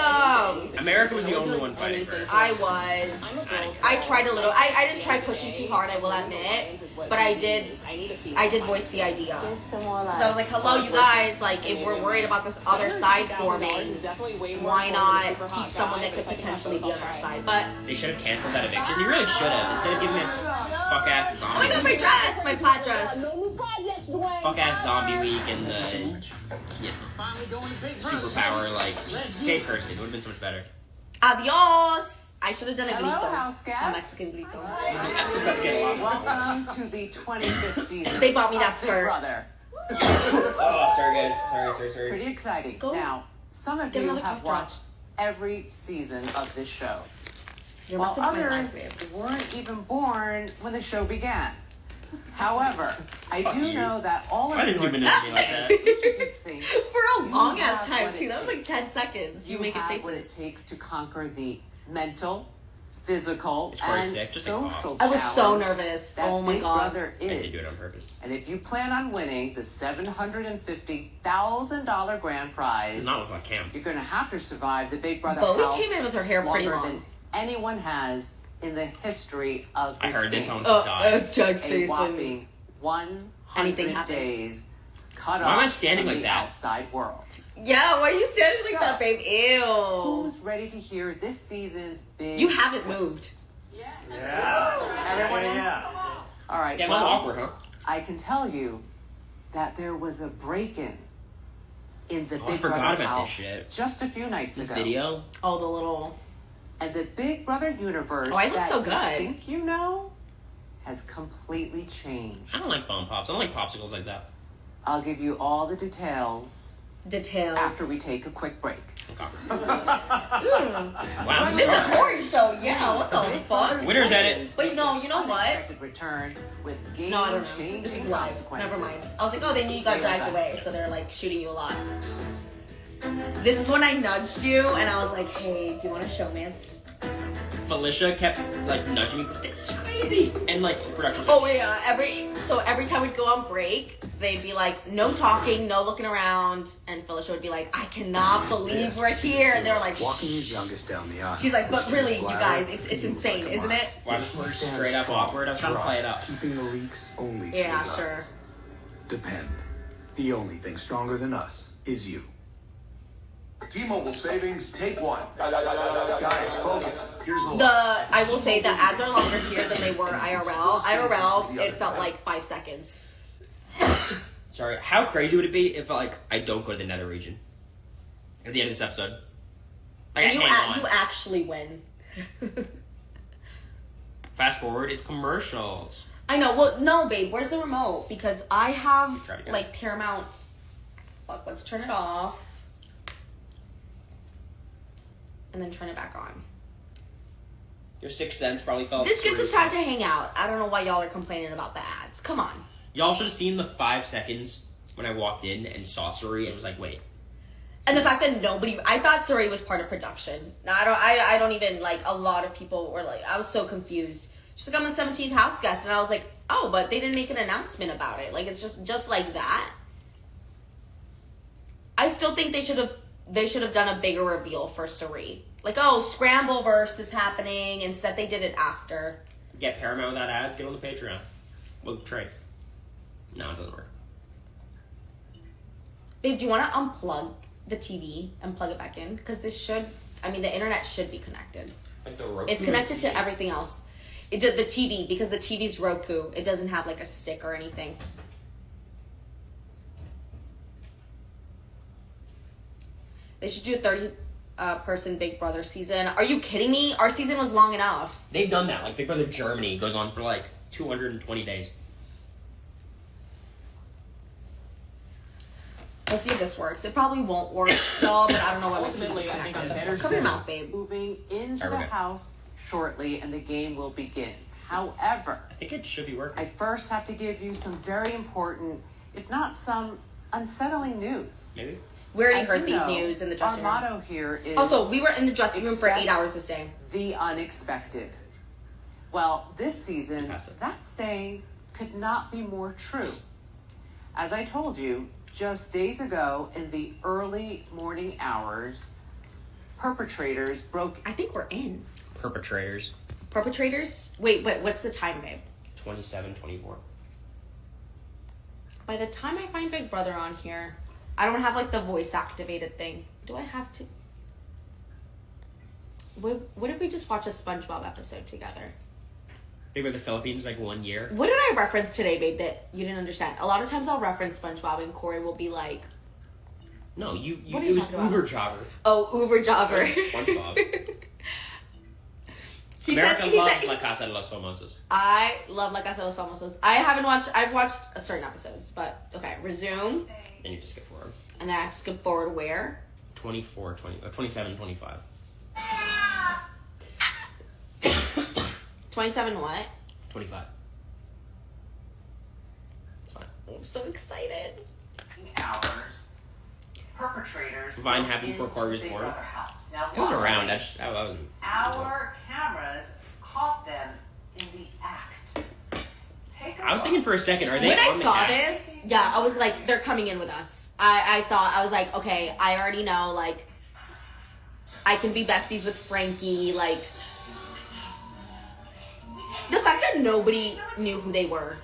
America was the only one fighting for her. I was. I tried a little. I didn't try pushing too hard, I will admit. But I did voice the idea. So I was like, hello, you guys. Like, if we're worried about this other side forming, why not keep someone that could potentially be on our side? But They should have canceled that eviction. You really should have. Instead of giving this fuck ass oh my god, zombie, my dress, my plaid dress. fuck ass zombie week and the superpower, like, save Kirsten. It would have been so much better. Adios. I should have done a Hello, grito. house guests. A Mexican grito. The episode's about to get a lot more. Welcome to the 25th season. They bought me that of Big skirt. Brother. Oh, sorry guys. Sorry. Pretty exciting. Now, some of Get you another have cough drop. watched every season of this show, You're while messing with my others life. weren't even born when the show began. However, I Fuck do you. know that all Why of did you you are zoom in on me like that? think For a long ass have time what too. it That was like 10 seconds. You you making have what it faces. takes to conquer the mental, physical, It's probably and sick, just a cough. social I was so challenge nervous. that Oh my Big god. Brother I is. did do it on purpose. And if you plan on winning the $750,000 grand prize, Not with my cam. you're going to have to survive the Big Brother Bowie house came in with her hair pretty longer long. than anyone has in the history of this I heard this game. on Oh, TikTok. that's Jack's A face when whopping 100 anything happened. days cut Why am I off standing from like the that? outside world. Yeah, why are you standing like So, that, babe? Ew. Who's ready to hear this season's big You haven't moved. Everyone is? All right. Damn, well, I'm awkward, huh? I can tell you that there was a break-in in the Oh, I Big forgot Brother about this house shit. just a few nights This ago. video? Oh, the little. And the Big Brother universe Oh, I look that so you good. think you know has completely changed. I don't like bomb pops. I don't like popsicles like that. I'll give you all the details after we take a quick break. Okay. Mm. Wow, I'm This is a sorry. horror show. Yeah, what the fuck? Winner's edit. Wait, no, you know what? Unexpected return with No, I don't know. game-changing This is live. consequences. Never mind. I was like, oh, they knew you got dragged away, so they're like shooting you a lot. This is when I nudged you and I was like, hey, do you want a showmance? Felicia kept like nudging me. This is crazy. And like production. Oh yeah. Every time we'd go on break, they'd be like, no talking, no looking around, and Felicia would be like, I cannot believe we're here. And they were like, walking his youngest down the aisle. She's like, but really, you guys, it's insane, isn't it? Why was we're straight up awkward? I was trying to play it up. Keeping the leaks only to Yeah, his sure. eyes. Depend. The only thing stronger than us is you. T-Mobile savings, take one. Guys, focus. Here's the I will say the ads are longer here than they were IRL. IRL, it felt like 5 seconds. Sorry, how crazy would it be if like I don't go to the nether region at the end of this episode? Like, And I you actually win. Fast forward, it's commercials. I know. Well, no, babe. Where's the remote? Because I have Try to go. like Paramount. Look, let's turn it off, and then turn it back on. Your 6th sense probably felt. This gives us time to hang out. I don't know why y'all are complaining about the ads. Come on. Y'all should have seen the 5 seconds when I walked in and saw Suri and was like, wait. And the fact that I thought Suri was part of production. Now I don't even like. A lot of people were like, I was so confused. She's like, I'm the 17th house guest, and I was like, oh, but they didn't make an announcement about it. Like, it's just like that. I still think they should have done a bigger reveal for Suri. Like, oh, Scrambleverse is happening. Instead, they did it after. Get Paramount without ads, get on the Patreon. We'll trade. No, it doesn't work. Babe, do you want to unplug the TV and plug it back in? Because the internet should be connected. Like the Roku. It's connected to everything else. The TV, because the TV's Roku. It doesn't have like a stick or anything. They should do a 30-person Big Brother season. Are you kidding me? Our season was long enough. They've done that. Like Big Brother Germany goes on for like 220 days. Let's see if this works. It probably won't work, though, but I don't know what Ultimately, I think I'm better Cover your mouth, babe. moving into There we the go. house shortly and the game will begin. However, I think it should be working. I first have to give you some very important, if not some unsettling news. Maybe. We already As heard you these know, news in the dressing room. Our motto here is... Also, we were in the dressing room for 8 expect hours this day. the unexpected. Well, this season, that saying could not be more true. As I told you, just days ago in the early morning hours, perpetrators broke... I think we're in. Perpetrators. Perpetrators? Wait, what's the time, babe? 27, 24. By the time I find Big Brother on here, I don't have like the voice activated thing. Do I have to? What if we just watch a SpongeBob episode together? Big Brother Philippines, like 1 year. What did I reference today, babe, that you didn't understand? A lot of times I'll reference SpongeBob and Corey will be like, No, you What are it you was talking about? Uber Jogger. oh, Uber Jogger. SpongeBob. He America said- loves La Casa de los Famosos. I love La Casa de los Famosos. I've watched certain episodes, but okay, resume. Then you just skip forward. And then I have to skip forward where? 24, 27, 25. 27 what? 25. It's fine. I'm so excited. hours, perpetrators... Vine broke happened before into Corey was the Big born. Brother house. Now, It was luckily, around. I wasn't. Our cameras caught them in the act. I was thinking for a second, are they When I on the saw cast? this, yeah, I was like, they're coming in with us. I was like, okay, I already know, like, I can be besties with Frankie, like, the fact that nobody knew who they were.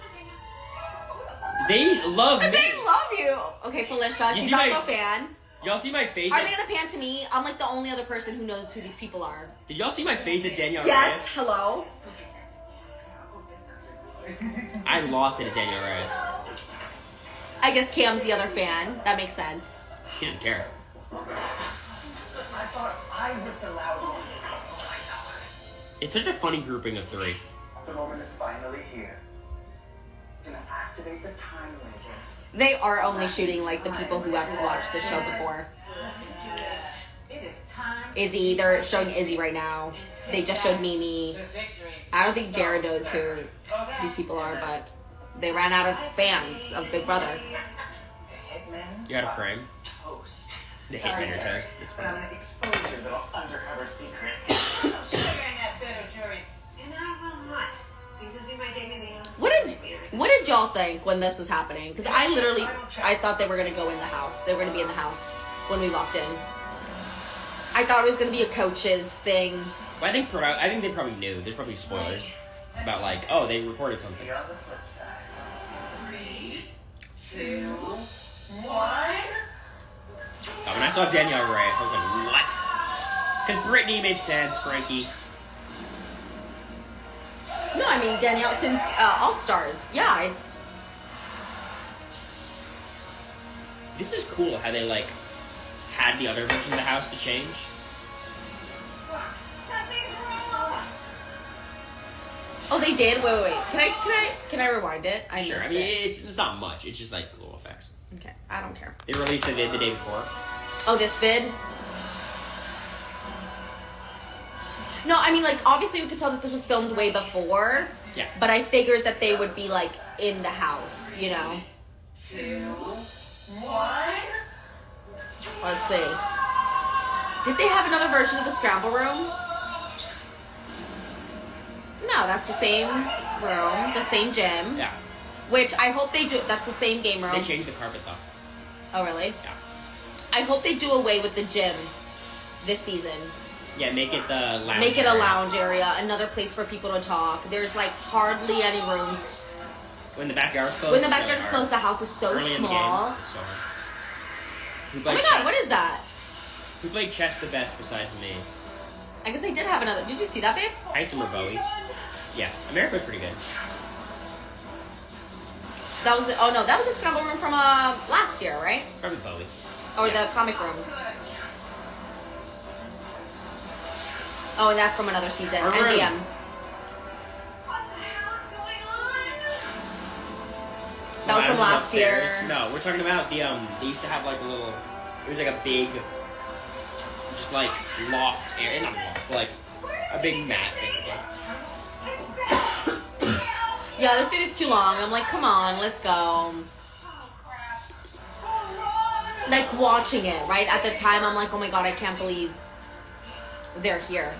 They love me. They love you. Okay, Felicia, You she's see also my- a fan. Y'all see my face? Are at- they gonna pan to me? I'm like the only other person who knows who these people are. Did y'all see my face at Danielle Yes, Reyes? hello. I lost it at Danielle Reyes. I guess Cam's the other fan. That makes sense. He didn't care. I thought I was the loud one. It's such a funny grouping of three. The moment is finally here. Gonna activate the time laser. They are only shooting like the people who have watched the show before. It is time. Izzy, they're showing Izzy right now. They just showed Mimi. I don't think Jared knows who these people are, but they ran out of fans of Big Brother. You got a frame? Toast. The Hitman are toast. That's But I'm funny. gonna expose your little undercover secret. Sugar in that bitter What did y'all think when this was happening? Because I thought they were gonna go in the house. They were gonna be in the house when we walked in. I thought it was gonna be a coach's thing. Well, I think they probably knew. There's probably spoilers about like, oh, they recorded something. On the flip side. 3, 2, 1. When I saw Danielle Reyes, I was like, what? Because Brittany made sense, Frankie. No, I mean Danielle since All Stars. Yeah, it's. This is cool how they like had the other version of the house to change. Oh, they did. Wait. Can I rewind it? Sure. I mean, it's not much. It's just like cool effects. Okay, I don't care. They released the vid the day before. Oh, this vid? No, I mean, like, obviously we could tell that this was filmed way before. Yeah. But I figured that they would be, like, in the house, you know? 2, 1. Let's see. Did they have another version of the Scramble Room? No, that's the same room, the same gym. Yeah. Which I hope they do. That's the same game room. They changed the carpet though. Oh, really? Yeah. I hope they do away with the gym this season. Yeah, make it the lounge. Make it a lounge area, another place for people to talk. There's like hardly any rooms. When the backyard's closed. When the backyard's closed, the house is so early small. In the game, so. Oh my god, what is that? Who played chess the best besides me? I guess I did have another. Did you see that, babe? Tyson or Bowie? Yeah, Americory's pretty good. That was that was a Scramble Room from last year, right? Probably Bowie. Or the comic room. Oh, and that's from another season. Our room. NBM. That was from last year. No, we're talking about the they used to have like a little. It was like a big, just like loft area, not loft, but like a big mat basically. Yeah, this video's too long. I'm like, come on, let's go. Like watching it, right? At the time, I'm like, oh my god, I can't believe they're here.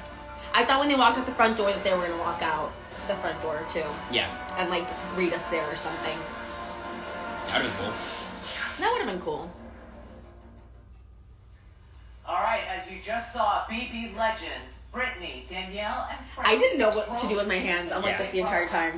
I thought when they walked out the front door that they were gonna walk out the front door too. Yeah. And like greet us there or something. That would have been cool. That would have been cool. All right, as you just saw, BB legends Brittany, Danielle, and Frank. I didn't know what to do with my hands. I'm like this the entire time.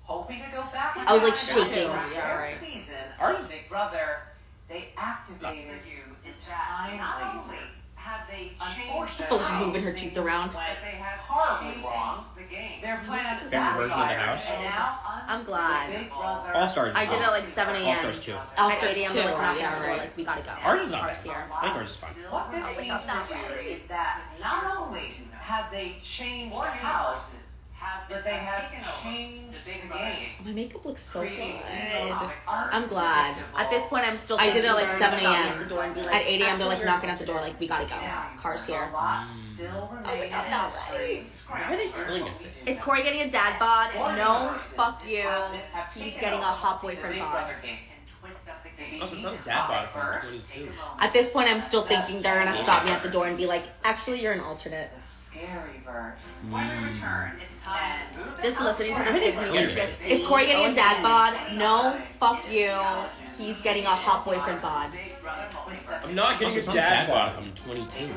Hoping to go back. I was like shaking. Yeah, right. Season of Big Brother, they activated you timely. Have they changed? Felicia's moving her teeth around. They have horribly wrong the game. Their plan Favorite version of the house? And now, I'm glad. All Stars. I did it at like 7 a.m. All Stars 2. All Stars 2. Like knocking on the door, like we gotta go. Ours is not Ours bad. here. I think ours is fine. What this means for you is that not only have they changed the house, but they have changed the game. My makeup looks so good. I'm I'm glad. At this point, I'm still. I did it at like 7 a.m. At 8 a.m., they're like knocking at the door, like we gotta go. Cars here. Still I was like, I'm not ready. Why are they telling us this? Is Corey getting a dad bod? No, fuck you. He's getting a hot boyfriend bod. Also, it's not a dad bod from 22. At this point, I'm still thinking they're gonna stop me at the door and be like, actually, you're an alternate. Scary verse. When we return, it's time. Just listening to this gives me interest. Is Corey getting a dad bod? No, fuck you. He's getting a hot boyfriend bod. I'm not getting a dad bod if I'm 22.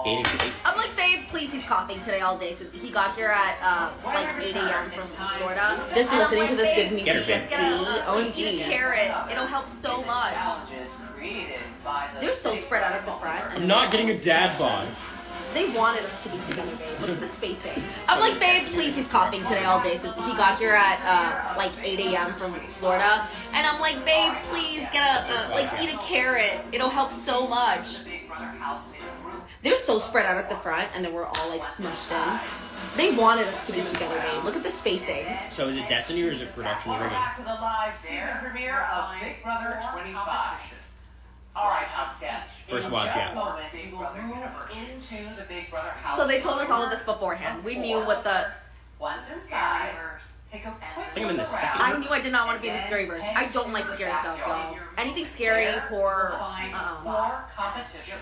Gaining weight. I'm like, babe, please, he's coughing today all day. So he got here at like 8 a.m. from Florida. Just listening to this gives me PTSD. OMG. Eat a carrot. It'll help so much. They're so spread out at the front. I'm not getting a dad bod. They wanted us to be together, babe. Look at the spacing. I'm like, babe, please, he's coughing today all day. So he got here at like 8 a.m. from Florida. And I'm like, babe, please get eat a carrot. It'll help so much. They're so spread out at the front, and then we're all like smushed in. They wanted us to be together, babe. Look at the spacing. So is it Destiny or is it production rigging? Back to the live season premiere of Big Brother 25. All right, house guests. First watch, yeah. Moment, you will move into the Big Brother house. So they told us all of this beforehand. We knew what the. Once inside, Take a quick I think I'm in the second. I knew I did not want to be in the scary verse. I don't like scary stuff, y'all. Anything scary, horror. More competition.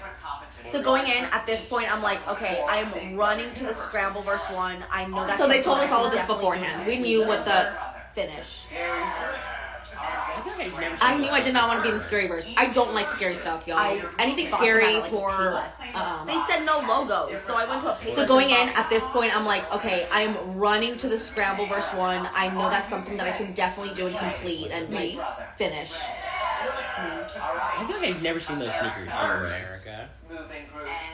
So going in at this point, I'm like, okay, I am running to the Scramble verse 1. I know that's. So they told something us all I of this can definitely beforehand. do. We knew what the finish. I knew I did not want to be in the scary verse. I don't like scary stuff, y'all. Anything scary, horror. They said no logos, so I went to a page. So going in at this point, I'm like, okay, I'm running to the Scramble verse 1. I know that's something that I can definitely do and complete and like finish. I feel like I've never seen those sneakers in America.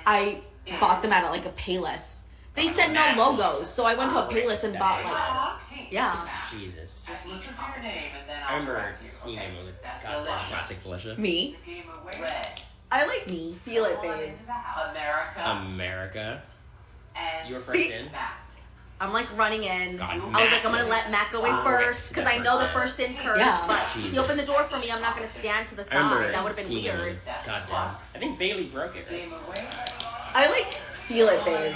I bought them at like a Payless. They said no logos, so I went to a Payless and bought like, yeah. Jesus. Just listen to your name and then I remember seeing him with classic Felicia. Me? Red. I like me. Feel it, babe. America. You were first See? in? I'm like running in. God, I was like, I'm gonna let Matt go in first because I know the first in curse. Yeah. But Jesus. he opened the door for me. I'm not gonna stand to the I remember side. That would have been seeing him weird. with- God damn. I think Bailey broke it, right? I like feel it, babe.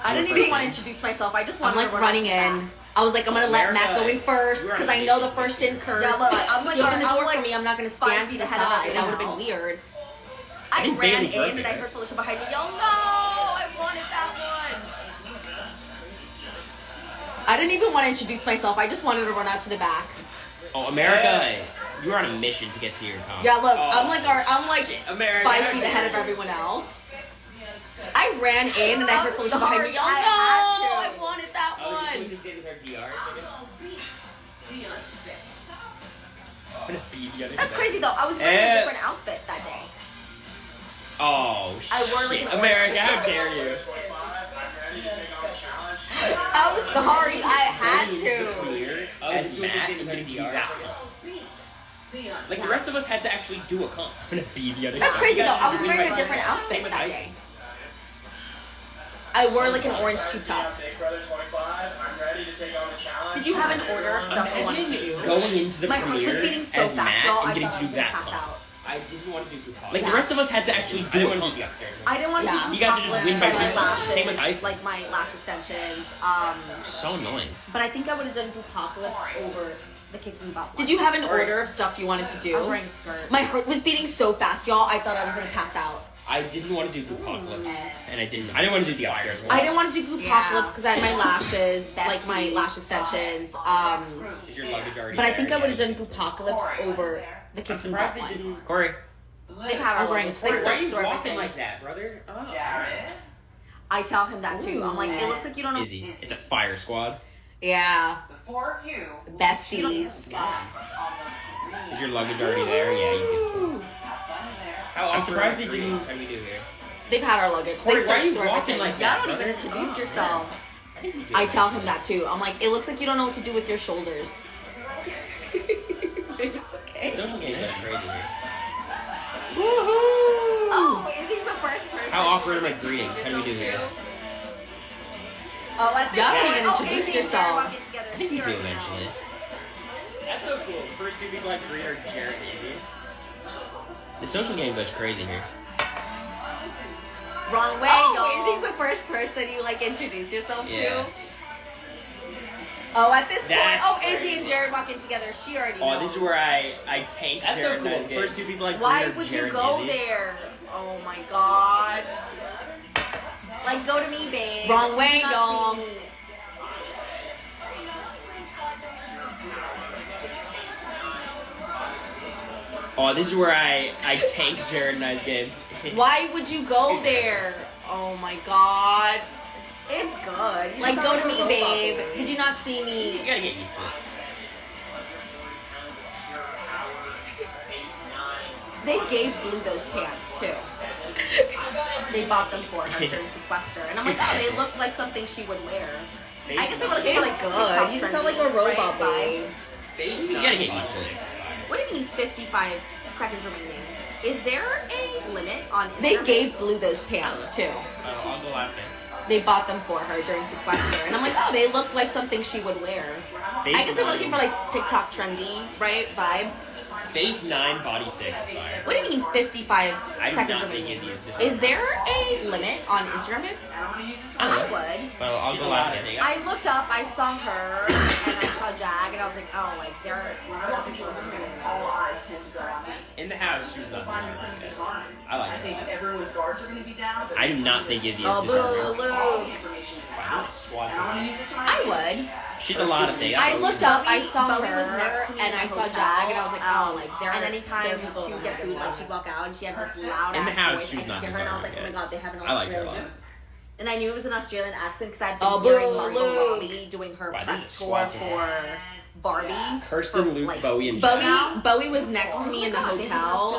I didn't even want to introduce myself. I just I'm wanted like to run running out to the in. back. I was like, I'm gonna let Matt go in first because I know the first in curse. Yeah, look, but I'm like- he opened the I'm door like for me. I'm not gonna 5 stand to feet the ahead of side. That would have everyone been else. weird. I think ran Bailey broke in it, and I right? heard Felicia behind me yell, "No! I wanted that one." I didn't even want to introduce myself. I just wanted to run out to the back. Oh, America, you were on a mission to get to your comp. Yeah, look, Oh, I'm like shit. America, 5 feet ahead of everyone else. I ran in and I heard Felicia behind me yell, "No! I wanted that Oh, one." you did with her DRs, I guess? I'm gonna beat the other That's side. crazy though. I was wearing a different outfit that day. Oh, I wore, like, shit. an America, how dare you? I'm sorry, I had to. As Matt and get to that comp. Like, the rest of us had to actually do a comp. I'm gonna beat the other That's side. crazy You though. guys I was win wearing by a different 10. outfit Same with that Ice. day. I wore like an orange tube top. Did you have an order of stuff you wanted to do? Going into the My heart was premiere beating so as fast, Matt y'all. and I getting thought to I do was that gonna pass comp. out. I didn't want to do Bupac. Like, the rest of us had to actually do a comp. I didn't want to do You got to just win by my 3. lashes, Same with Ice. like my lash extensions. So annoying. But I think I would have done Goopocalypse over the kicking butt. Did you have an order of stuff you wanted to do? I was wearing a skirt. My heart was beating so fast, y'all. I thought I was gonna pass out. I didn't want to do Bupacalypse, and I didn't want to do the upstairs one. I didn't want to do Goopocalypse because I had my lashes, like my lash extensions. Is your luggage already But I there? think I would have done Goopocalypse over the I'm kicking surprised butt they one. didn't. Corey. They had I was our wearing a logos. They skirt. Why are you store walking everything. like that, brother? Oh. I tell him that too. I'm like, it looks like you don't know. Izzy, it's a fire squad. Yeah. The 4 of you. Besties. Is your luggage already there? Yeah, you do. I'm surprised they didn't. How do you do here? They've had our luggage. They Corey, why are searched you through walking everything. like Y'all that? don't even brother? introduce yourselves. I tell him that too. I'm like, it looks like you don't know what to do with your shoulders. It's okay. Social game is crazy here. Oh, Izzy's the first person. How awkward are my greetings? How do we do here? Oh, at this Y'all don't point, even introduce Izzy and Jared walking yourselves. together. I think we She do already eventually. knows. That's so cool. The first 2 people I greet are Jared and Izzy. The social game goes crazy here. Wrong way, Oh, y'all. Izzy's the first person you like introduce yourself Yeah. to. Oh, at this That's point, crazy. Izzy and Jared walking together. She already knows. Oh, this is where I tank That's Jared so cool. and Izzy. First 2 people I greet Why are would Jared you go and Izzy. there? Oh my god. Like, go to me, babe. Wrong You way, do not y'all. see me. Oh, this is where I tank Jared and I's game. Why would you go there? Oh my god. It's good. You Like, sound go like to a me, robot, babe. baby. Did you not see You me? gotta get used to it. They gave Blue those pants too. They bought them for her during sequester, and I'm like, oh, they look like something she would wear. I guess they were looking for like It's TikTok good. You sound like a trendy, robot, right, babe. Face, you gotta get used to it. What do you mean 55 seconds remaining? Is there a limit on? They gave Blue those pants too. I'll go after. They bought them for her during sequester, and I'm like, oh, they look like something she would wear. I guess they were looking for like TikTok trendy, right, vibe. Phase 9, body 6 is fire. What do you mean 55 I do seconds not think remaining? Izzy is this. Is there a limit on Instagram? I don't know. would. But I'll She's go a out lot and of I looked up, I saw her, and I saw Jag, and I was like, oh, like, they're all eyes tend to go on me. In the house, she was not disarming. I like I her. think everyone's guards are going to be down. I do not think Izzy is Oh, disarming. boo, All Luke. the information in the Wow, house. this SWAT And I'm team. going to use it to my I would. She's a lot of things. I looked up, I saw Bowie her, was next to me and in I the saw hotel. Jag, and I was like, oh, like, there and are- anytime there are people she would that get are food, like, disarming. she'd walk out, and she had this loud In the ass house, voice. she's I could not hear her, and I was like, oh disarming my god, they have an I like her a Australian. lot. And I knew it was an Australian accent because I'd been Oh, hearing boo, Margot Luke. Robbie doing her Wow, this press is tour SWAT team. for Barbie. Kirsten, for, Luke, like, Bowie, and Jag. Bowie was next to me in the hotel,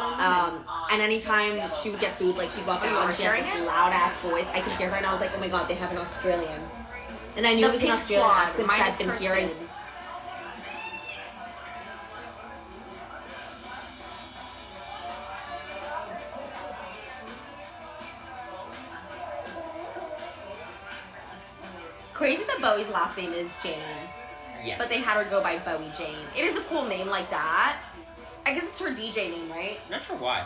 and anytime she would get food, like she'd walk out and she had this loud ass voice. I could hear her, and I was like, oh my god, they have an Australian. And I knew The it was an Pink Australian Squad, accent because minus I'd been Kirsten. hearing. Crazy that Bowie's last name is Jane. Yeah. But they had her go by Bowie Jane. It is a cool name like that. I guess it's her DJ name, right? I'm not sure why.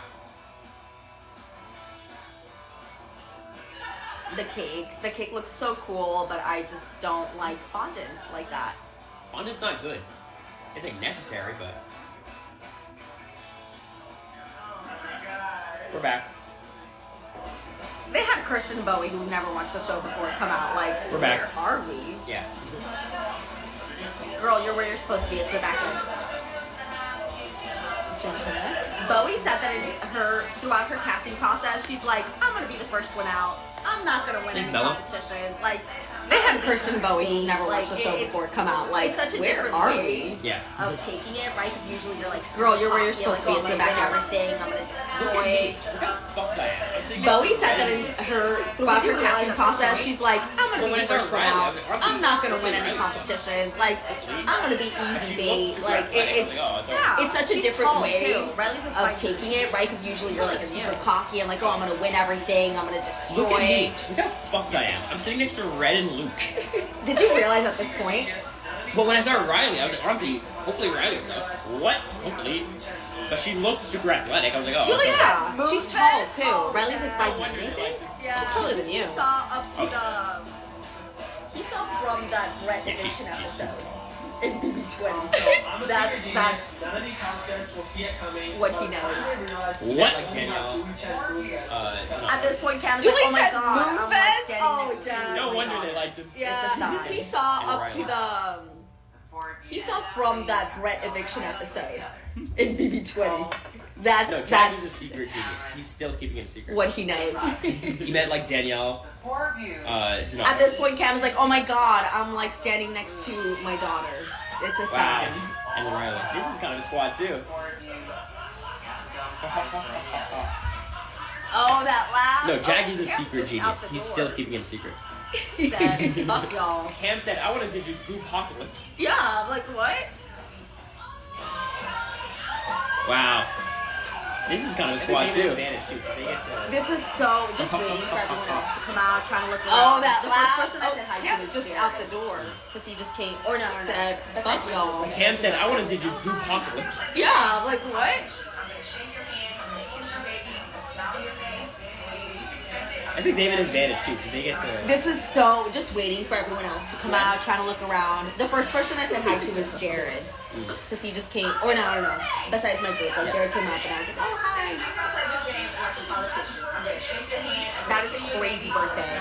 The cake. The cake looks so cool, but I just don't like fondant like that. Fondant's not good. It's like necessary, but we're back. They had Kristen Bowie, who never watched the show before, come out like, We're back. where are we? Yeah. Girl, you're where you're supposed to be. It's the back end. Gentleness. Bowie said that throughout her casting process, she's like, I'm gonna be the first one out. I'm not gonna win Hey, any Bella. competitions. Like, They had Kirsten Bowie, who never like, watched the show it's- before, come out like, it's such a where different are way we? Yeah. of taking it, right? Because usually you're like, Girl, you're where you're cocky, supposed to be. It's like, the oh, back I'm end. gonna win everything. I'm gonna destroy. Look how fucked I am. I'm sitting Bowie next to said that Red. throughout Did her you realize casting at this process, point? she's like, I'm gonna Well, be when the I first first one read it, I out. was like, I'm not gonna win Riley. any competitions. Like, I'm gonna be easy She bait. looks Like, super it's athletic. I was like, oh, it's such a She's different tall, way too. Riley's a of fighter. taking it, right? Because usually you're like super cocky and like, oh, I'm gonna win everything. I'm gonna Look at me. destroy. Look how fucked I am. I'm sitting next to Red and Luke. Did you realize at this point? But when I saw Riley, I was like, honestly, hopefully Riley sucks. What? Hopefully. But she looked super athletic. I was like, oh, that's awesome. Yeah, she's tall too. Riley's like 5'9", I think. Yeah. She's taller than you. He saw up to Okay. He saw from that Brett Yeah, she's Division super episode tall. in BB20. I'm a That's- secret that's genius. None of these house guests will see it coming. what he but knows. I realized What? that, like Danielle. At this point, Cam's like, Julie oh my said god, I'm like Moonfest? standing Oh, next to you. Jack. No wonder they liked him. Yeah, It's a sign. he saw And up to Riley. he saw from that Brett eviction episode in BB20. That's No, Jack is a that's secret genius. He's still keeping it a secret. what he knows. He met like Danielle. Four of you. Denard. At this point, Cam's like, oh my god, I'm like standing next to my daughter. It's a Wow. sign. And Riley. This is kind of a squad too. Oh, that laugh. No, Jag is a Cam's secret just out genius. the He's door. still keeping it a secret. He said, fuck y'all. Cam said, I want to do Groupocalypse. Yeah, I'm like, what? Wow. This is kind of a squad too. This is so just waiting for everyone else to come out, trying to look Oh, around. that the laugh. first person I said hi to Cam's was just Jared. out the door. Because he just came, or no, Said, that's fuck not y'all. Cam said, I want to do Groupocalypse. Yeah, I'm like what? I think they have an advantage too because they get to. This was so just waiting for everyone else to come out, trying to look around. The first person I said hi to was Jared. Because he just came, or no. Besides my group, like Jared came up and I was like, oh hi. That is a crazy birthday.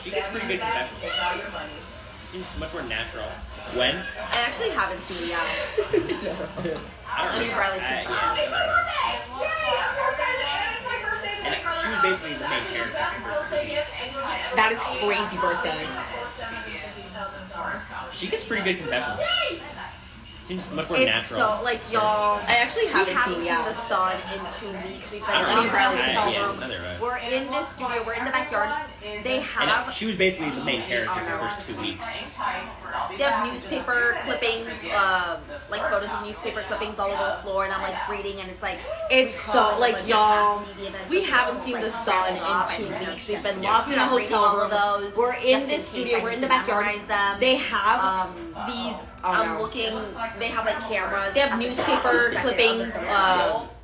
She gets pretty good confessions. Seems much more natural. When? I actually haven't seen it yet. I don't Leave know. Riley's And she was basically the main character for the first 2 weeks. That is crazy birthday. She gets pretty good confessions. Seems much more It's natural. so, like, y'all, I actually we haven't haven't seen seen it. the sun in 2 weeks. We've been I don't in know. Riley's Yeah, hotel yeah, room. no, they're right. We're in this studio. We're in the backyard. They And have she was basically the main character for the first 2 weeks. They have newspaper clippings, like photos of newspaper clippings all over the floor, and I'm like reading, and it's like It's so like y'all. We Like, haven't seen the sun in 2 weeks. We've been locked in a I'm reading hotel all room. of those. We're in just this case studio. I We're need in the to backyard. memorize them. They have Um, these. I'm looking they have like cameras. They have newspaper clippings,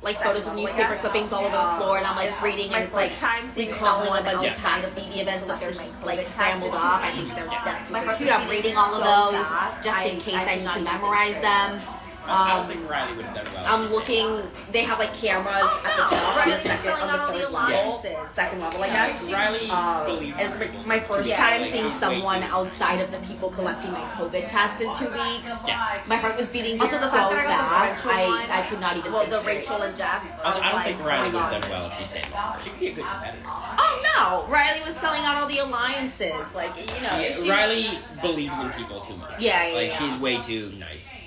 like photos of newspaper clippings all over the floor, and I'm like reading, and it's like recalling a bunch of past BB events, but they're like scrambled up. I think they're super cute. I'm reading all of those just in case I need to memorize them. I don't think Riley would have done well. I'm looking. They have like cameras at the top, on the third level, second level, I guess. Riley believes. It's my first time seeing someone outside of the people collecting my COVID test in 2 weeks. Yeah. My heart was beating so fast. I could not even. Well, the Rachel and Jeff. Also, I don't think Riley would have done well if she stayed. She could be a good competitor. Oh no, Riley was selling out all the alliances. Like Riley believes in people too much. Yeah. Like she's way too nice.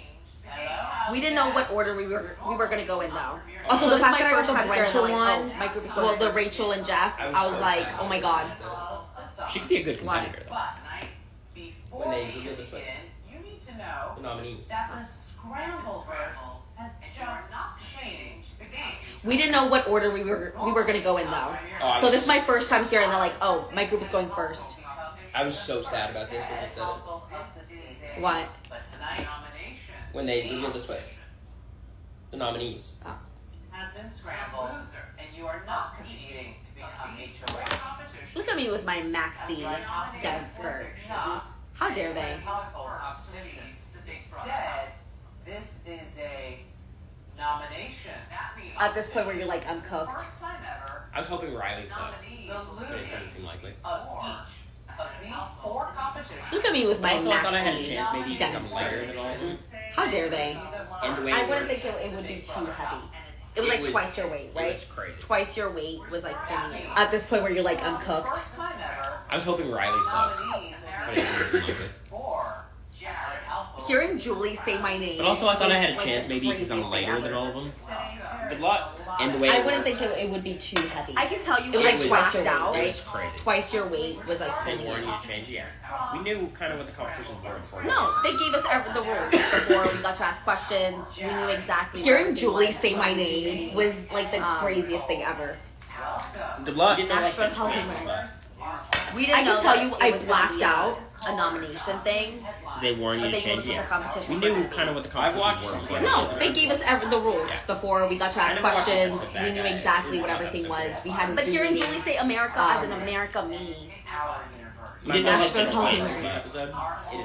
We didn't know what order we were gonna go in though. Also, the fact that I got the Rachel one, well, the Rachel and Jeff, I was like, oh my god. She could be a good competitor though. When they reveal the Swiss, You need to know the nominees. that the scramble verse has just changed the game. We didn't know what order we were gonna go in though. So this is my first time hearing that, like, oh, my group is going first. I was so sad about this when they said it. What? When they revealed the Swiss, the nominees. Has been scrambled, and you are not competing to become HOA competition. Look at me with my maxi denim skirt. How dare they? Instead, this is a nomination. At this point where you're like, I'm cooked. First time ever, I was hoping Riley sucked, the but it losers doesn't seem likely. of each of these 4 competitions. Look at me with my Also, I thought I had a maxi chance maybe denim because I'm lighter skirt. than all of them. How dare they? And the way I it wouldn't worked. think it would be too heavy. It was like twice your weight, right? It was crazy. Twice your weight was like pulling you. At this point where you're like, I'm cooked. First time ever, I was hoping Riley sucked, nominees but it didn't seem likely. for Jared Household. Hearing Julie say my name. But also, I thought I had a was, like, chance the maybe because I'm craziest lighter thing than ever. all of them. Good luck. And the way I it wouldn't worked. think it would be too heavy. I can tell you It was like was twice your weight, out. It right? was crazy. Twice your weight was like They pulling warned you. you to change, yeah. We knew kind of what the competitions were before. No, they gave us the rules before we got to ask questions. We knew exactly. Hearing Julie say my name was like the craziest thing ever. Good luck. You didn't know, like, Extra the compliment. twins, but I can tell you, I blacked out a nomination thing. they warned you But to they told change, us what the yeah. competition We was knew gonna be. kind of what the competitions were before. No, they gave us the rules before we got to I ask never watched this questions. episode We knew back. exactly It what was a tough everything episode. was. We had. But hearing Julie say America as an Um, America me. You didn't know like the Extra twins compliment. episode?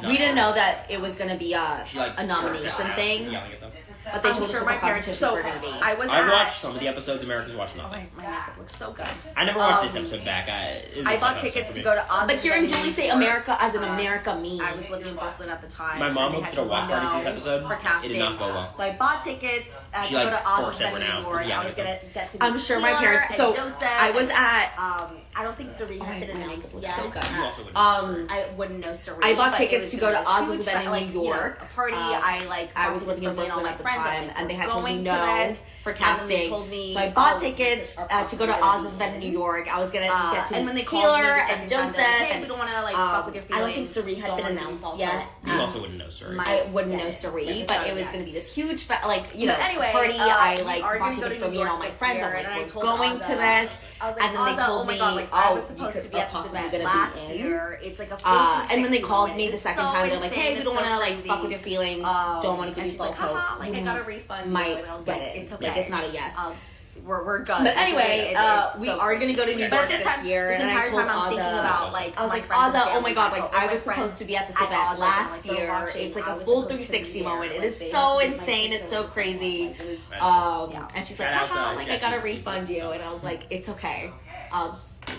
We didn't know that it was going to be She, like, a nomination burst out thing, yelling at them. but they I'm told us sure what my the parents. competitions So were going to be. I was. I at, watched some of the episodes. America's watched nothing. My makeup looks so good. I never watched this episode back. It was a I tough bought episode tickets for to me. go to Oz. But hearing Julie say America as an America me. I was living in Brooklyn at the time. My mom and they hosted had a watch party for this no episode. for It casting. did not go well. So I bought tickets She, to go like, to Oz forced in everyone New out. York. Yeah, I was gonna get to. I'm meet sure my Taylor parents. and So Joseph I was and, at. I don't think Sari had been my announced makeup looks yet. so good. You also would I wouldn't know Sari. I bought but tickets it was to go to this Oz's huge event in like, New you know, York. party. I was living in Brooklyn at the time, and they had told me going no to this, for and then they casting. told me, So I bought oh, tickets our to go to popularity Oz's event in New York. I was gonna get to and meet when they called me Taylor the and second time, Joseph. they're like, hey, and, we don't want to like fuck with your feelings. I don't think Sari had Don't been wanna be announced involved. yet. You also wouldn't know, sorry. I wouldn't know Sari, Yeah, but it was yes. going to be this huge, like, you know, But anyway, party. we I are bought gonna go tickets to for New me and all York my this friends. year, I'm and I like, told we're going Ozza- to this. I was like, And then they Ozza, told oh my me, God, like, I was oh, supposed you to could be at this possibly event gonna be last in. year. It's like a And when they called me the second so time, they're like, insane, hey, we don't it's want to so like crazy. fuck with your feelings. Don't want to give and you she's false like, hope. haha, like, I You got a refund. might and I was get like, it. it's okay. Like, it's not a yes. We're good. But anyway, we are going to go to New But York this this time, year, this and I entire told time I'm thinking Ozza, about like I was my like, friends and Ozza, oh family, my God, like, like all I my was friends supposed to be at this at event Ozza, last like, they're year. watching. It's like I a was full supposed to 360 be there. moment. It Like, is they so had to be my insane. It's so ticket. crazy. And she's like, Shout out to haha, like I gotta Jesse. refund you, and I was like, it's okay.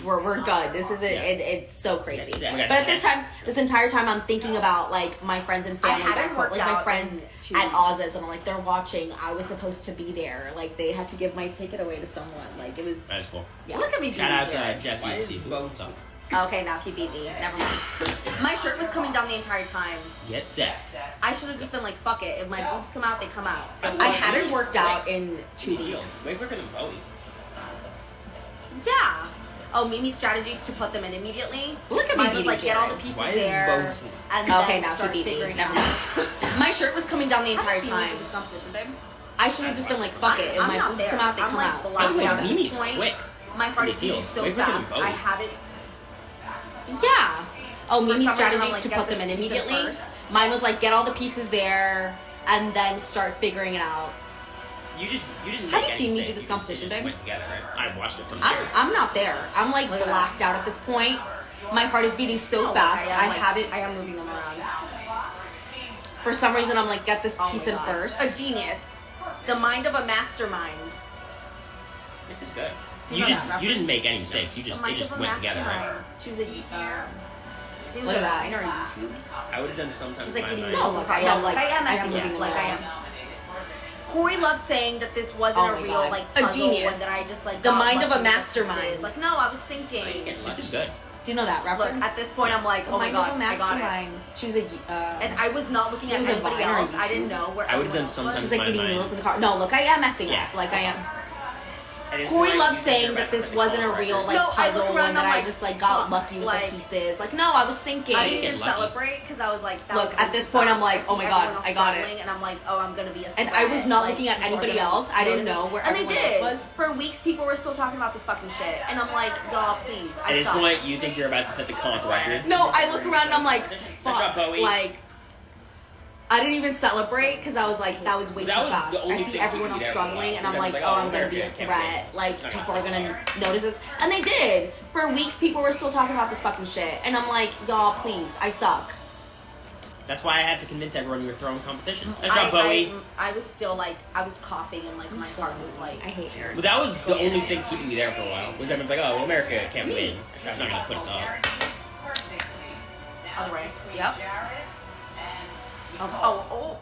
We're good. This is it. It's so crazy. Yeah, we got But at this chance. time, this entire time, I'm thinking about like my friends and family, haven't back home, worked like my out friends in 2 at weeks. Oz's, and I'm like, they're watching. I was supposed to be there. Like they had to give my ticket away to someone. Like it was. That's cool. Yeah. Look at me. Shout out beating to Jared. Jesse and Seafood. What's up? Okay, now he beat me. Never mind. My shirt was coming down the entire time. Get set. I should have just been like, fuck it. If my boobs come out, they come out. I hadn't worked out in 2 weeks. Way quicker than Bowie. Yeah. Oh, Mimi's strategies to put them in immediately. Look at me Mine was beating like, get all the Jared. pieces Why is there. Bones- And Okay, then now start he beat me. figuring Never out. mind. My shirt was coming down the entire Haven't seen you time. in this competition, babe. I should have just been like, fuck it. If I'm my not boobs there. come out, they I'm come like out. blacked I'm out at Mimi's this point. quick. My heart is Mimi's beating heels. so Way quicker than fast. Bowie. I haven't. Yeah. Oh, For Mimi's some reason, I'm strategies like, to get put this them in piece in immediately. first. Mine was like, get all the pieces there. and then start figuring it out. You didn't. Have make you any seen me sense. do this You competition just thing? went together, right? I watched it from there. I'm not there. I'm like blacked out at this point. My heart is beating so fast. I am moving them around. For some reason, I'm like, get this piece in first. A genius. The mind of a mastermind. This is good. Do You you know just that you didn't reference? make any mistakes. You just The they mind just of a went together, right? mastermind. She was a Look at that. on YouTube. I would have done sometimes. She's like in my eating mind. notes. I am messing with moving you. them Like I around. am. Corey loves saying that this wasn't Oh a my real God. like A puzzle genius. and that I just like The got mind of lucky a with mastermind. pieces. Like no, I was thinking. This is good. Do you know that Look, reference? at this point, I'm like, The oh my mind god, of a I got it. mastermind. She was a. And I was not looking it at was a anybody Vine or else. I didn't YouTube. know where. I would have done everyone else sometimes. was. She's like my eating mind. noodles in the car. No, look, I am messing Yeah. up. Like I am. At this Corey point, loves you think saying you're that about to this set the wasn't a call real record. like No, I look puzzle around, and that I'm I like, just like got fuck, lucky with like- the pieces. Like no, I was thinking. I didn't even lucky. celebrate because I was like, that Look, was at really this point, I'm fast. like, I oh see my God, everyone else I got it. struggling, and I'm like, oh, I'm gonna be a And I was threat. not Like, looking at people are anybody gonna else. I didn't notice know this. where and they everyone else did. was. For weeks, people were still talking about this fucking shit, and I'm like, y'all, please. At this point, you think you're about to set the call record. No, I look around and I'm like, job, fuck. Bowie. Like, I didn't even celebrate because I was like, that was way That too was fast. the only I see thing everyone keeping else you there for a while. struggling, and I'm Everyone's like, like, oh, oh, I'm gonna be a America can't threat. win. Like, It's not people are gonna gonna notice this, and they did. For weeks, people were still talking about this fucking shit, and I'm like, y'all, please, I suck. That's why I had to convince everyone you were throwing competitions. Nice job, Bowie. I was still like, I was coughing, and like my heart was like, I hate Eric. But that was the only thing keeping me there for a while. Was everyone's like, oh, well, America can't win. That's not gonna put us up. Other way. Yep. Oh.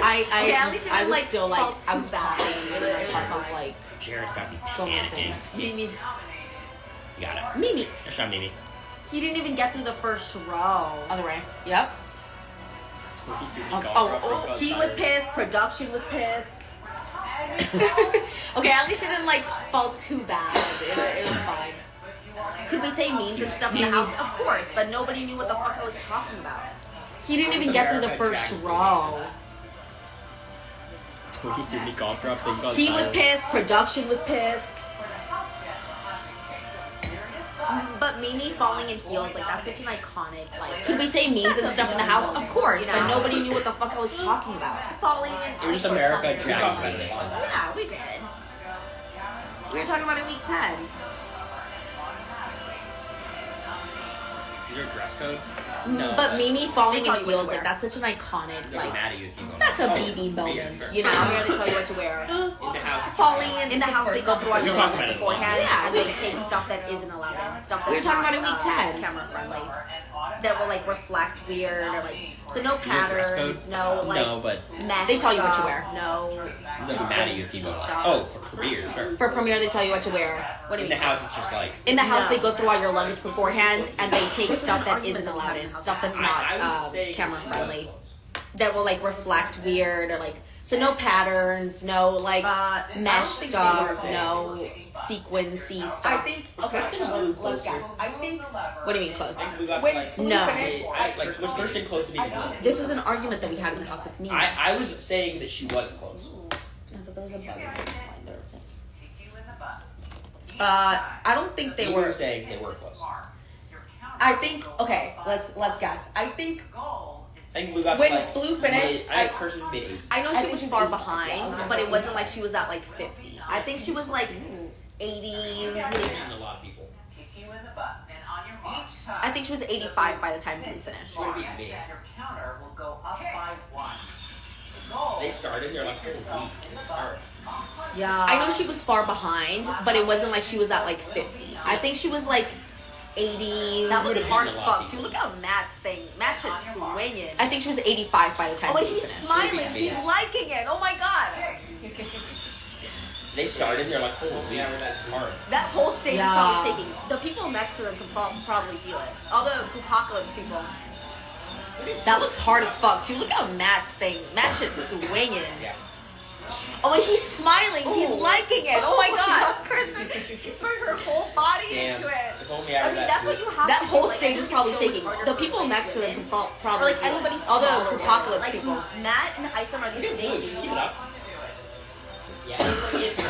I Yeah, at least it I didn't, was like, still like, fall I too was bad. coughing, and my heart was like, Jared's got me going panicking. insane. Mimi. You got it. Mimi. Nice job, Mimi. He didn't even get through the first row. Other way. Yep. He was pissed. Production was pissed. Okay, at least it didn't like fall too bad. It was fine. Could we say memes and stuff in the house? Of course, but nobody knew what the fuck I was talking about. He didn't even get through the first row. He was pissed. Production was pissed. But Mimi falling in heels, like that's such an iconic, like. Could we say memes and stuff in the house? Of course, but nobody knew what the fuck I was talking about. Falling in. It was just America dragging by this one. Yeah, we did. We were talking about it in week 10. Is there a dress code? No. But Mimi falling in They tell you what to heels, wear. like that's such an iconic, They'll be like mad at you if you go. that's a Oh, BB moment, sure. you know. We're gonna tell you what to wear. In the house. Falling In the house, they go through our We talked about it a lot. beforehand, Yeah, and they take stuff that isn't allowed in, stuff that's We were talking not, about it in week 10. camera friendly, that will like reflect weird or like so no You have dress patterns, code? no like No, but mesh They tell you what to stuff, wear. No. they'll be mad at you if you go like, stuff. oh, for career, sure. For premiere, they tell you what to wear. What do In you the mean? house, it's just like. In the house, No. they go through all your luggage beforehand, and they take stuff that isn't allowed in, stuff that's I not was saying camera she was friendly, close. that will like reflect weird or like. So no patterns, no like mesh stuff, no sequency stuff. I think let's guess. I think What do you mean close? We got when to, like, Blue No. finished, like, was Kirsten close to being close? This was an argument that we had in the house with me. I was saying that she wasn't close. I thought there was a bug in my mind there. I don't think they We were. were saying they were close. I think okay. Let's guess. I think I think we got When to like Blue finished, I think Kirsten was mid-80s. I know I she think was she's far 80. behind, but it wasn't like she was at like 50. I think she was like 80. And a lot of people. I think she was 85 by the time Blue finished. She would be big. They started, they're like, holy week, it's hard. Yeah. I know she was far behind, but it wasn't like she was at like 50. I think she was like 80. That was Would've hard been as a lot fuck of too. Look how Matt's thing. Matt's shit's swinging. I think she was 85 by the time Oh, and Blue he's finished. smiling. He's liking it. Oh my god. They started, they're like, holy week, that's hard. That whole stage Yeah. is probably shaking. The people next to them can probably feel it. All the apocalypse people. That looks hard as fuck too. Look how Matt's thing. Matt's shit's swinging. Yeah. Oh, and he's smiling. He's Ooh. liking it. Oh my god. Kristen, she's throwing her whole body Damn. into it. If only I I were mean, that that's good. what you have That to whole do. Like, stage I is think probably it's so shaking. much harder The for people women next to them than can men. probably Or like feel it. anybody All the smaller than apocalypse like, people. Matt and Isam are these You're big blue, just keep it dudes. up. Yeah, it's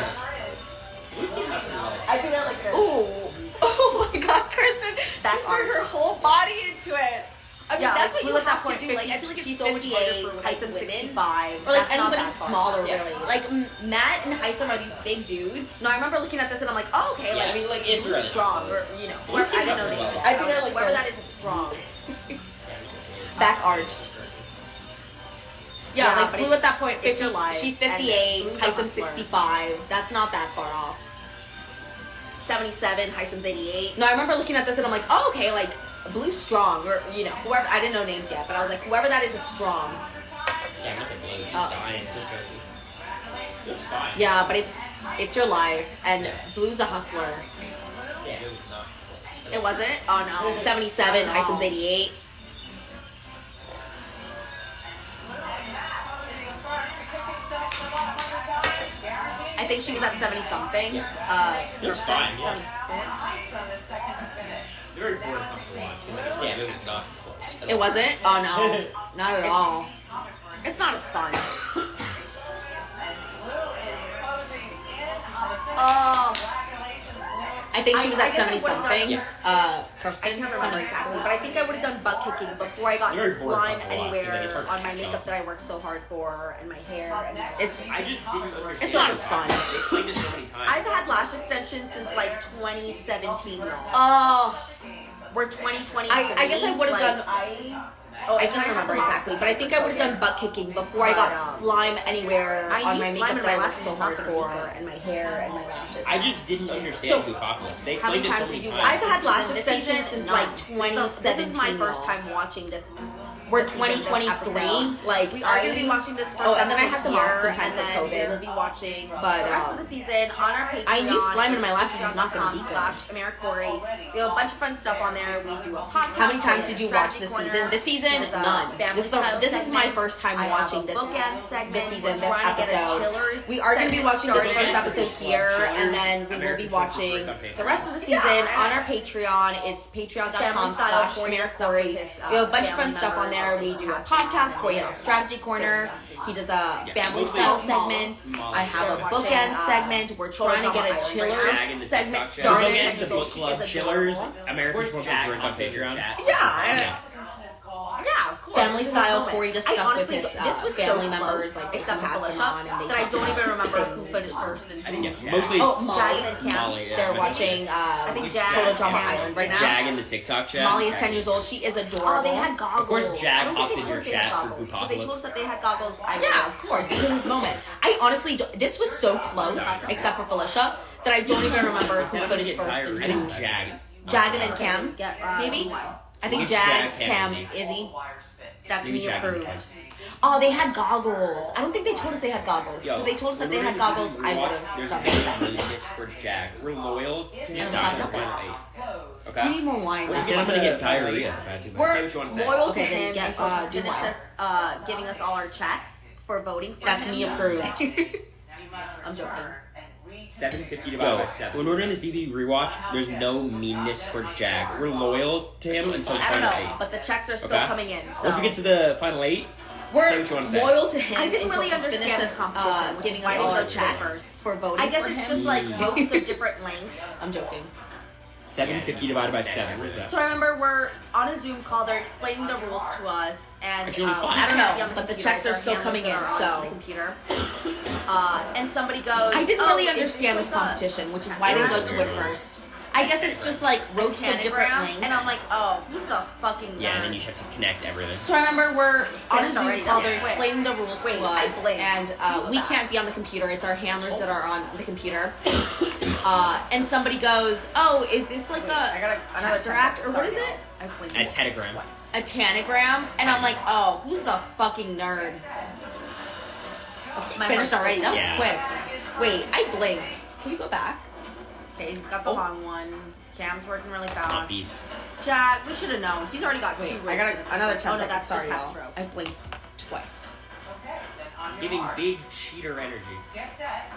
Blue's getting up in the level. I do that like this. Ooh. Oh my god, Kristen. That's She threw her art. whole body into it. I mean, Yeah, that's like, what you Blue at have that point to do. Like, I 50, feel like it's she's so much harder 58, for like Heisem women, 65. or like That's not anybody that far. smaller, Yeah. really. Like Matt and Heisem are these big dudes. No, I remember looking at this and I'm like, oh, okay, Yeah, like I mean, like, it's Blue's really strong, close. or you know, Blue's whoever, I don't know pretty names. well. I think like whoever that is strong. Back arched. Yeah, like but Blue it's- at that point, it's 50, your life, she's and 58, Blue's a Heisem hustler. 65. That's not that far off. 77, Heisem's 88. No, I remember looking at this and I'm like, oh, okay, like Blue's strong, or you know, whoever. I didn't know names yet, but I was like, whoever that is strong. Yeah, look at Blue. She's dying. It's just crazy. It's fine. Yeah, but it's your life, and Blue's a hustler. Yeah, it was not. It wasn't? Oh no. 77, Heisem's 88. I think she was at 70 something. It's fine, yeah. 74. It's very boring to watch. Yeah, it was not close. It wasn't? Oh no. Not at all. It's not as fun. Oh. I think she was at 70 something. Kirsten. I can't remember exactly, but I think I would have done butt kicking before I got Very boring slime to watch, 'cause, like, it's anywhere hard to on my keep makeup up. that I worked so hard for, and my hair. And my I just didn't understand. It's not as fun. They explained it so many times. I've had lash extensions since like 2017, y'all. Oh. We're 2023. I guess I would have done. I and can't I remember have exactly, but I think I would have done butt kicking before I got slime anywhere I on need my slime makeup in that I my worked lashes, so it's not hard gonna for, be good. and my hair and my lashes. I just didn't understand So, Blue Apocalypse. They How many explained it so times many did you times. I've had lash This extensions season, since none. like This is my 2017. first time watching this. We're this season, this 2023. episode. Like we are going to be watching this first Oh, and then I episode have them off here, sometime and for then COVID. we'll be watching But, the rest of the season on our Patreon. I knew slime in my It's lashes is not gonna be good. Americory. We have a bunch of fun stuff on there. We do a podcast. How many times did you watch strategy this corner. season? This season, There's a none. family This is style this is my segment. first time I have watching a this bookend segment. this season, We're this trying to get a episode. chillers We are going to be segment watching this started. first episode here, and then we will be watching the rest of the season on our Patreon. It's patreon.com/Americory. We have a bunch of fun stuff on there. We do a podcast. Corey has a strategy corner. He does a family style segment. I have a bookend segment. We're trying to get a chillers segment started. Bookends, the book club, chillers, American Smoke Drink on Patreon. Yeah, Yeah, of course. family This style. moment. Corey just I stuff with honestly, his this was family so members, close, like except for pass them Felicia, on, and they that I talk don't even about remember things. who finished first. And I think who. mostly Oh, it's Molly. and Cam. Molly. Yeah, They're mostly. watching I think Jag Total and Drama Cam. Island right now. Jag in the TikTok chat. Molly is 10 years old. She is adorable. Oh, they had goggles. Of course, Jag I don't hops think in your they told us they had chat for goggles. So they Apocalypse. told us that they had goggles. Yeah, of course. This is his moment. I honestly, this was so close, except for Felicia, that I don't even remember who finished first. I think Jag. Jag and then Cam, maybe? I think It's Jag, Jag, Cam, Izzy. Izzy. That's Maybe me Jag is approved. Cam. Oh, they had goggles. I don't think they told us they had goggles. So they told us that they had goggles. I would have There's done a that. millionness for Jag. We're loyal to his Dr. Final 8. Okay? We need more wine. Well, I'm gonna get Kyrie. Say We're what you want to say. loyal to Okay, then him get, until he do finishes well. giving us all our checks for voting for That's him. me approved. I'm joking. 750 divided by 7. When we're doing this BB rewatch, there's no meanness towards Jag. We're loyal to him until the I don't final know, 8. but the checks are still Okay? coming in. So Once we get to the final 8, say what you want to say. loyal to him. I didn't until really he understand finishes, this competition, which giving is us why I all didn't our go to it checks first. for voting. I guess for it's him. just like ropes of different length. I'm joking. 750 divided by 7. What is that? So I remember we're on a Zoom call. They're explaining the rules to us, and Actually, only fine. we I don't can't be know, on the but the computer. checks are Our still hands coming in, are on so- the computer. And somebody goes, I didn't "Oh, really is understand this like a competition, which is why I didn't go to it first. I guess it's just like ropes of different pentagram?" lengths. And I'm like, oh, who's the fucking nerd? Yeah, and then you just have to connect everything. So I remember we're on a Finished Zoom already, call. that's They're quick. explaining the rules Wait, to I us, blinked. and we can't be on the computer. It's our handlers that are on the computer. And somebody goes, "Oh, is this like I got another tesseract or what is it? I blinked A tetagram. A tanagram?" And I'm like, "Oh, who's the fucking nerd?" My Finished heart's already. That was Yeah. quick. Wait, I blinked. Can we go back? Okay, he's got the long one. Cam's working really Oh, fast. beast. Jack, we should have known. He's already got Wait, two. I got ropes in it. another 10 Oh no, seconds. that's Sorry, the test y'all. rope. I blinked twice. Giving big cheater energy. Get set.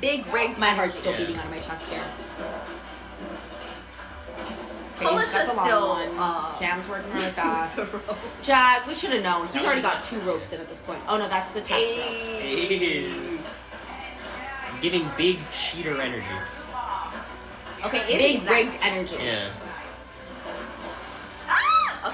Big rigged. My heart's still Yeah. beating on my chest here. Okay, Felicia's he's got the long still, one. Cam's working really fast. Jag, we should have known. He's already got 2 ropes in at this point. Oh no, that's the test rope. Hey. Giving big cheater energy. Okay, Big Izzy's rigged next. energy. Yeah. Okay,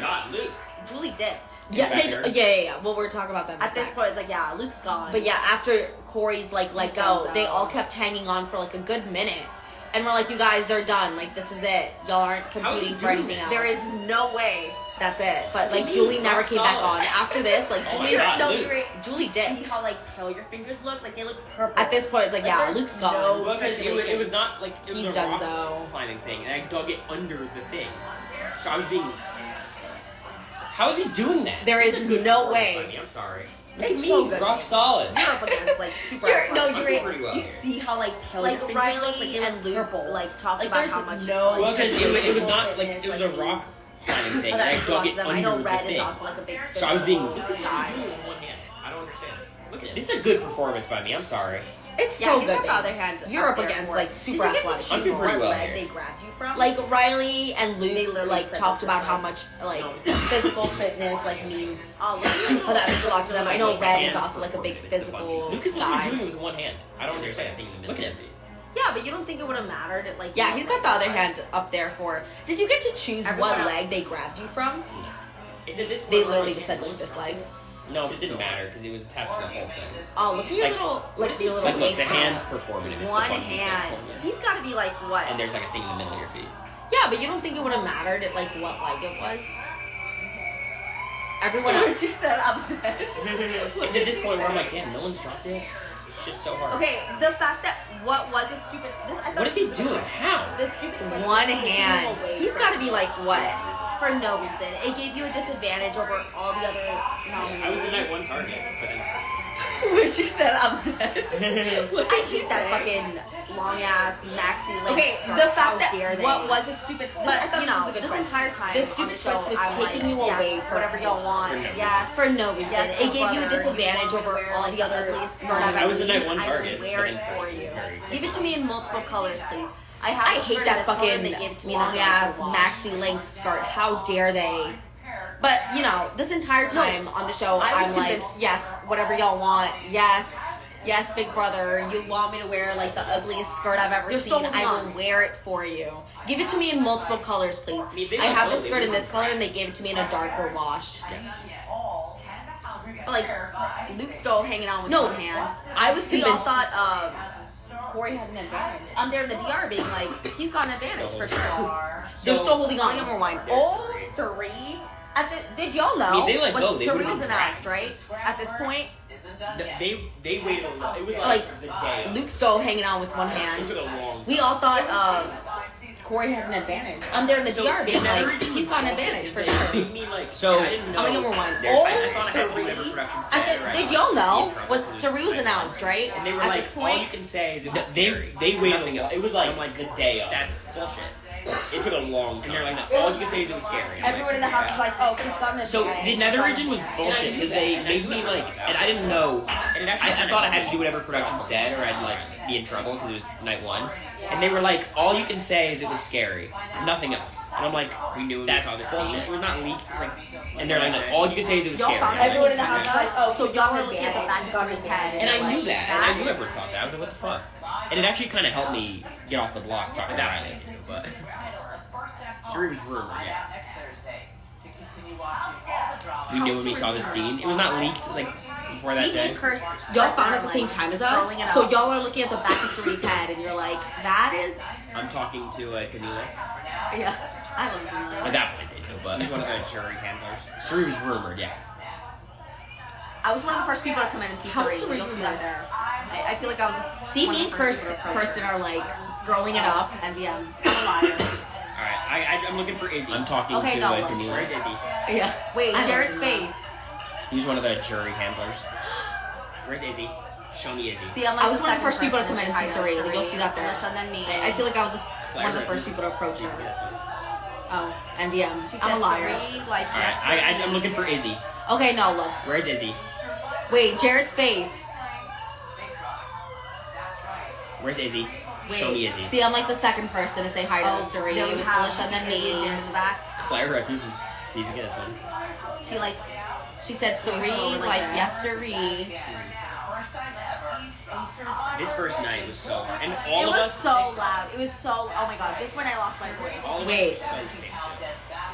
God, Luke. Julie dipped. Yeah, Back there? yeah. Well, we're talking about that in a At this sec. point, it's like, yeah, Luke's gone. But yeah, after Corey's like let He's go, done they so. all kept hanging on for like a good minute, and we're like, you guys, they're done. Like this is it. Y'all aren't competing for anything else. There is no way. That's it. But What like do you Julie mean, never rock came back solid? on. After this, like Oh my Julie, God, no, Luke. Julie See dipped. how like pale your fingers look? Like they look purple. At this point, it's like, yeah, there's Luke's gone. no Well, because it was not like it He's was a done rock so. climbing thing, and I dug it under the thing. So I was being. How is he doing that? There This is a good no performance way. by me, I'm sorry. Look It's at me, so good. Rock solid. You're up against like super. No, athletic. you're pretty well. Do you see how like pale Like your fingers Riley look? Like, they look and Luke purple. like talked Like, about there's how much no- Well, because it was not like fitness, it was like, a rock means- climbing thing, Oh, and I that dug belongs it to them. under I know the red thing. is also like a big. So I was being. physical Look at guy. him with one hand. I don't understand. Look at it. This is a good performance by me. I'm sorry. It's Yeah, so he's good. got the babe. other hand You're up there against for like it. super Did you get to athletic. choose I'm doing pretty what well leg here. they grabbed you from? Like Riley and They Luke literally like said talked that about just how like- much like physical fitness like means. Oh, But that means a lot to them. I know Like, Red is hands also like a big performance, it's the physical bungees. Luke is guy. literally doing it with one hand. I don't understand. Look at him. yeah, but you don't think it would have mattered? Like Yeah, he's got the other hand up there for. Did you get to choose Everyone what else- leg they grabbed you from? Is it this? They literally just said like this leg. No, it didn't matter because it was attached to the whole thing. Oh, look at your Like, little What like is your he? little Like, look, waist. the hand's performative. It's one the bungee hand. thing. He's got to be like what? And there's like a thing in the middle of your feet. Yeah, but you don't think it would have mattered like what leg it was? Everyone else. She said I'm dead. It's at this point where I'm like, damn, no one's dropped it. Shit's so hard. Okay, the fact that what was a stupid. This I thought What is he this was a doing? twist. How? The stupid twist. One was taking you hand. away He's from got to be like what? for no reason. It gave you a disadvantage over all the other nominees. I was the night one target, but then. When she said I'm dead. I hate that fucking long ass maxi length Okay, skirt. the How fact dare that they? what was a stupid, But I thought you know, this was a good this twist. entire time, This on stupid the show, twist was I'm taking like, you yes, away from whatever y'all want. Yes, for no reason. Yes, It gave you a brother, disadvantage you want me to over wear, all like, the other. ugliest skirt I've I was the ever night seen. one I target. will wear it for you. Give it to me in multiple colors, please. I have. I a hate skirt that in this color, fucking and they gave it to me in a long ass darker wash. maxi length skirt. How dare they? But you know, this entire time on the show, I was I'm like, convinced- yes, whatever y'all want. Yes, Big Brother. You want me to wear like the ugliest skirt I've ever You're seen? still holding I will on. wear it for you. Give it to me in multiple colors, please. they I let have go, this they skirt in wouldn't this color, and they gave it to me in a darker wash. Like Luke's still hanging on with No, one hand. I was We all convinced. thought Corey had an advantage. I'm there in the DR being like, he's got an advantage for sure. They're still holding on. William Rewind. Oh, Sari. Did y'all know? I mean, they let go, they Sari would've was been announced, dragged. right? At this point. They waited a lot. It was Like the day. Luke's still hanging on with one It hand. took a long. We all thought Corey had an advantage. I'm there in the DR being like, he's got an advantage for sure. Made me like so. I didn't know. I'm gonna give her one. I thought I had to do whatever production said. or I Did thought y'all I'd know? be in trouble. Was Sari was announced, right? And they were At like, this point, all you can say is it was scary. They waited. It was like the day of. That's bullshit. It took a long time. And they're like, no, all you can say is it was scary. I'm Everyone in the house is like, oh, he's got an So advantage. the nether region was bullshit because they made me like, and I didn't know. I thought I had to do whatever production said, or I'd like be in trouble because it was night one. And they were like, all you can say is it was scary, nothing else. And I'm like, we knew that's bullshit. It was not leaked. Like, and they're like, no, all you can say is it was Y'all scary. found I'm like, everyone in the house is like, oh, so y'all were looking at the back of his head. and I like, knew that, and I never thought that. I was like, what the fuck? And it actually kind of helped me get off the block talking about it. But Sari was rumored, yeah. We knew when we saw this scene. It was not leaked like before that See, day. me cursed. y'all found it at the same time as us. Curling it So up. y'all are looking at the back of Sari's head, and you're like, that is. I'm talking to Camila. Yeah, I love him. At that point, they knew, but he's one of the jury handlers. Sari was rumored, yeah. I was one of the first people to come in and see How Sari. Sari You'll was see that? that there. I feel like I was. See, one of me and the first people to approach Kirsten are like growing it up. NVM. I'm a liar. Alright, I'm looking for Izzy. I'm talking Okay, to no, Camila. Where's Izzy? Yeah. Wait, I love Jared's him. face. He's one of the jury handlers. Where's Izzy? Show me Izzy. See, I'm like I was the one of the second first people to person come in and see say Sari. hi to You'll see that there. Felicia, then me. I feel like I was one of the first people to approach her. Oh, NVM. She I'm a said liar. Sari, like, Alright, yes, I'm looking for Izzy. Okay, no, look. Where's Izzy? Wait, Jared's face. Where's Izzy? Show me Izzy. See, I'm like the second person to say hi to Oh, Sari. there It we was have Felicia and then Izzy and me. Jared in the back. Clara, if he was teasing it, that's one. She like She said Sari, like, yes, Sari. This first night was so hard. And it all of was us, so loud. It was so. Oh my god, this is when I lost my voice. all of Wait. us were so sick too.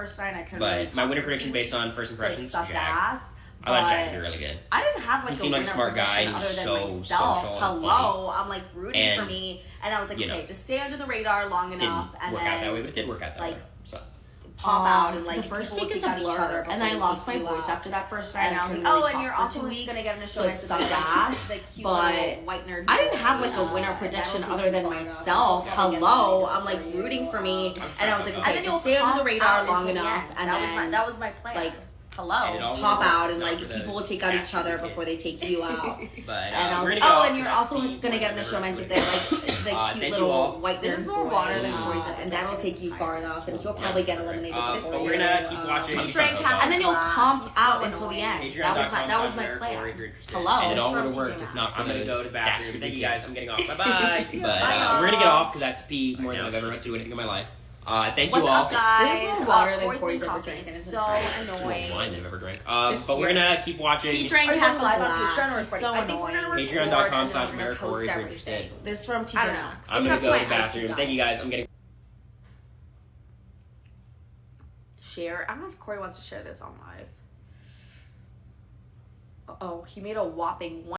first night. I couldn't. But really my talk winner for prediction 2 based on weeks, first so it impressions, sucked Jag. ass. I like but Jag to be really good. I didn't have like He a seemed like a winner smart guy, and prediction he was other than so myself. social and Hello, I'm like rooting And, for me, and I was like, you know, okay, just stay under the radar long Didn't enough, and work then out that way, but it did work out that like, way. So. pop out and like the first people week is take a out each blur, other, and before I they lost take my you voice out. after that first night. And I was like, oh, and you're also gonna get in a show so it that's sucked like ass. the cute But little white nerd. I didn't have like a Yeah, winner and prediction that'll other take than you far myself. enough. Hello, I'm like rooting for me, and I was like, And okay, then just you'll stay under the pop radar out long until the enough, end. and that was my plan. like hello, pop out, and like people will take out each other before they take you out. But And I was we're like, gonna oh, get and you're also gonna get in a showmance with the the thank cute you little all. white. This is nerd more boy, water than poison. and that'll take you far enough, and he'll probably get eliminated. before We're you. gonna keep watching. And then you'll come out until the end. Patreon.com/Americory That was my if plan. you're interested. Hello. And it all From would have worked TJ if not for I'm gonna those go to the bathroom. dastardly Thank you guys. kids. I'm getting off. Bye bye. But we're gonna get off because I have to pee more than I've ever had to do anything in my life. Thank What's you all. up, guys? This is more water than Poison Corey's ever coffee. drank in his It's so entire More annoying. wine than I've ever drank. This But we're year. gonna keep watching. He drank Are you half a going live on glass. Patreon or He's recording? so I think we're annoying. gonna record Patreon.com/Americory if you're everything. interested. This is from TJ I don't know. Maxx. I'm It's gonna up go to to the my bathroom. IT Thank you guys. I'm getting. Share. I don't know if Corey wants to share this on live. Oh, he made a whopping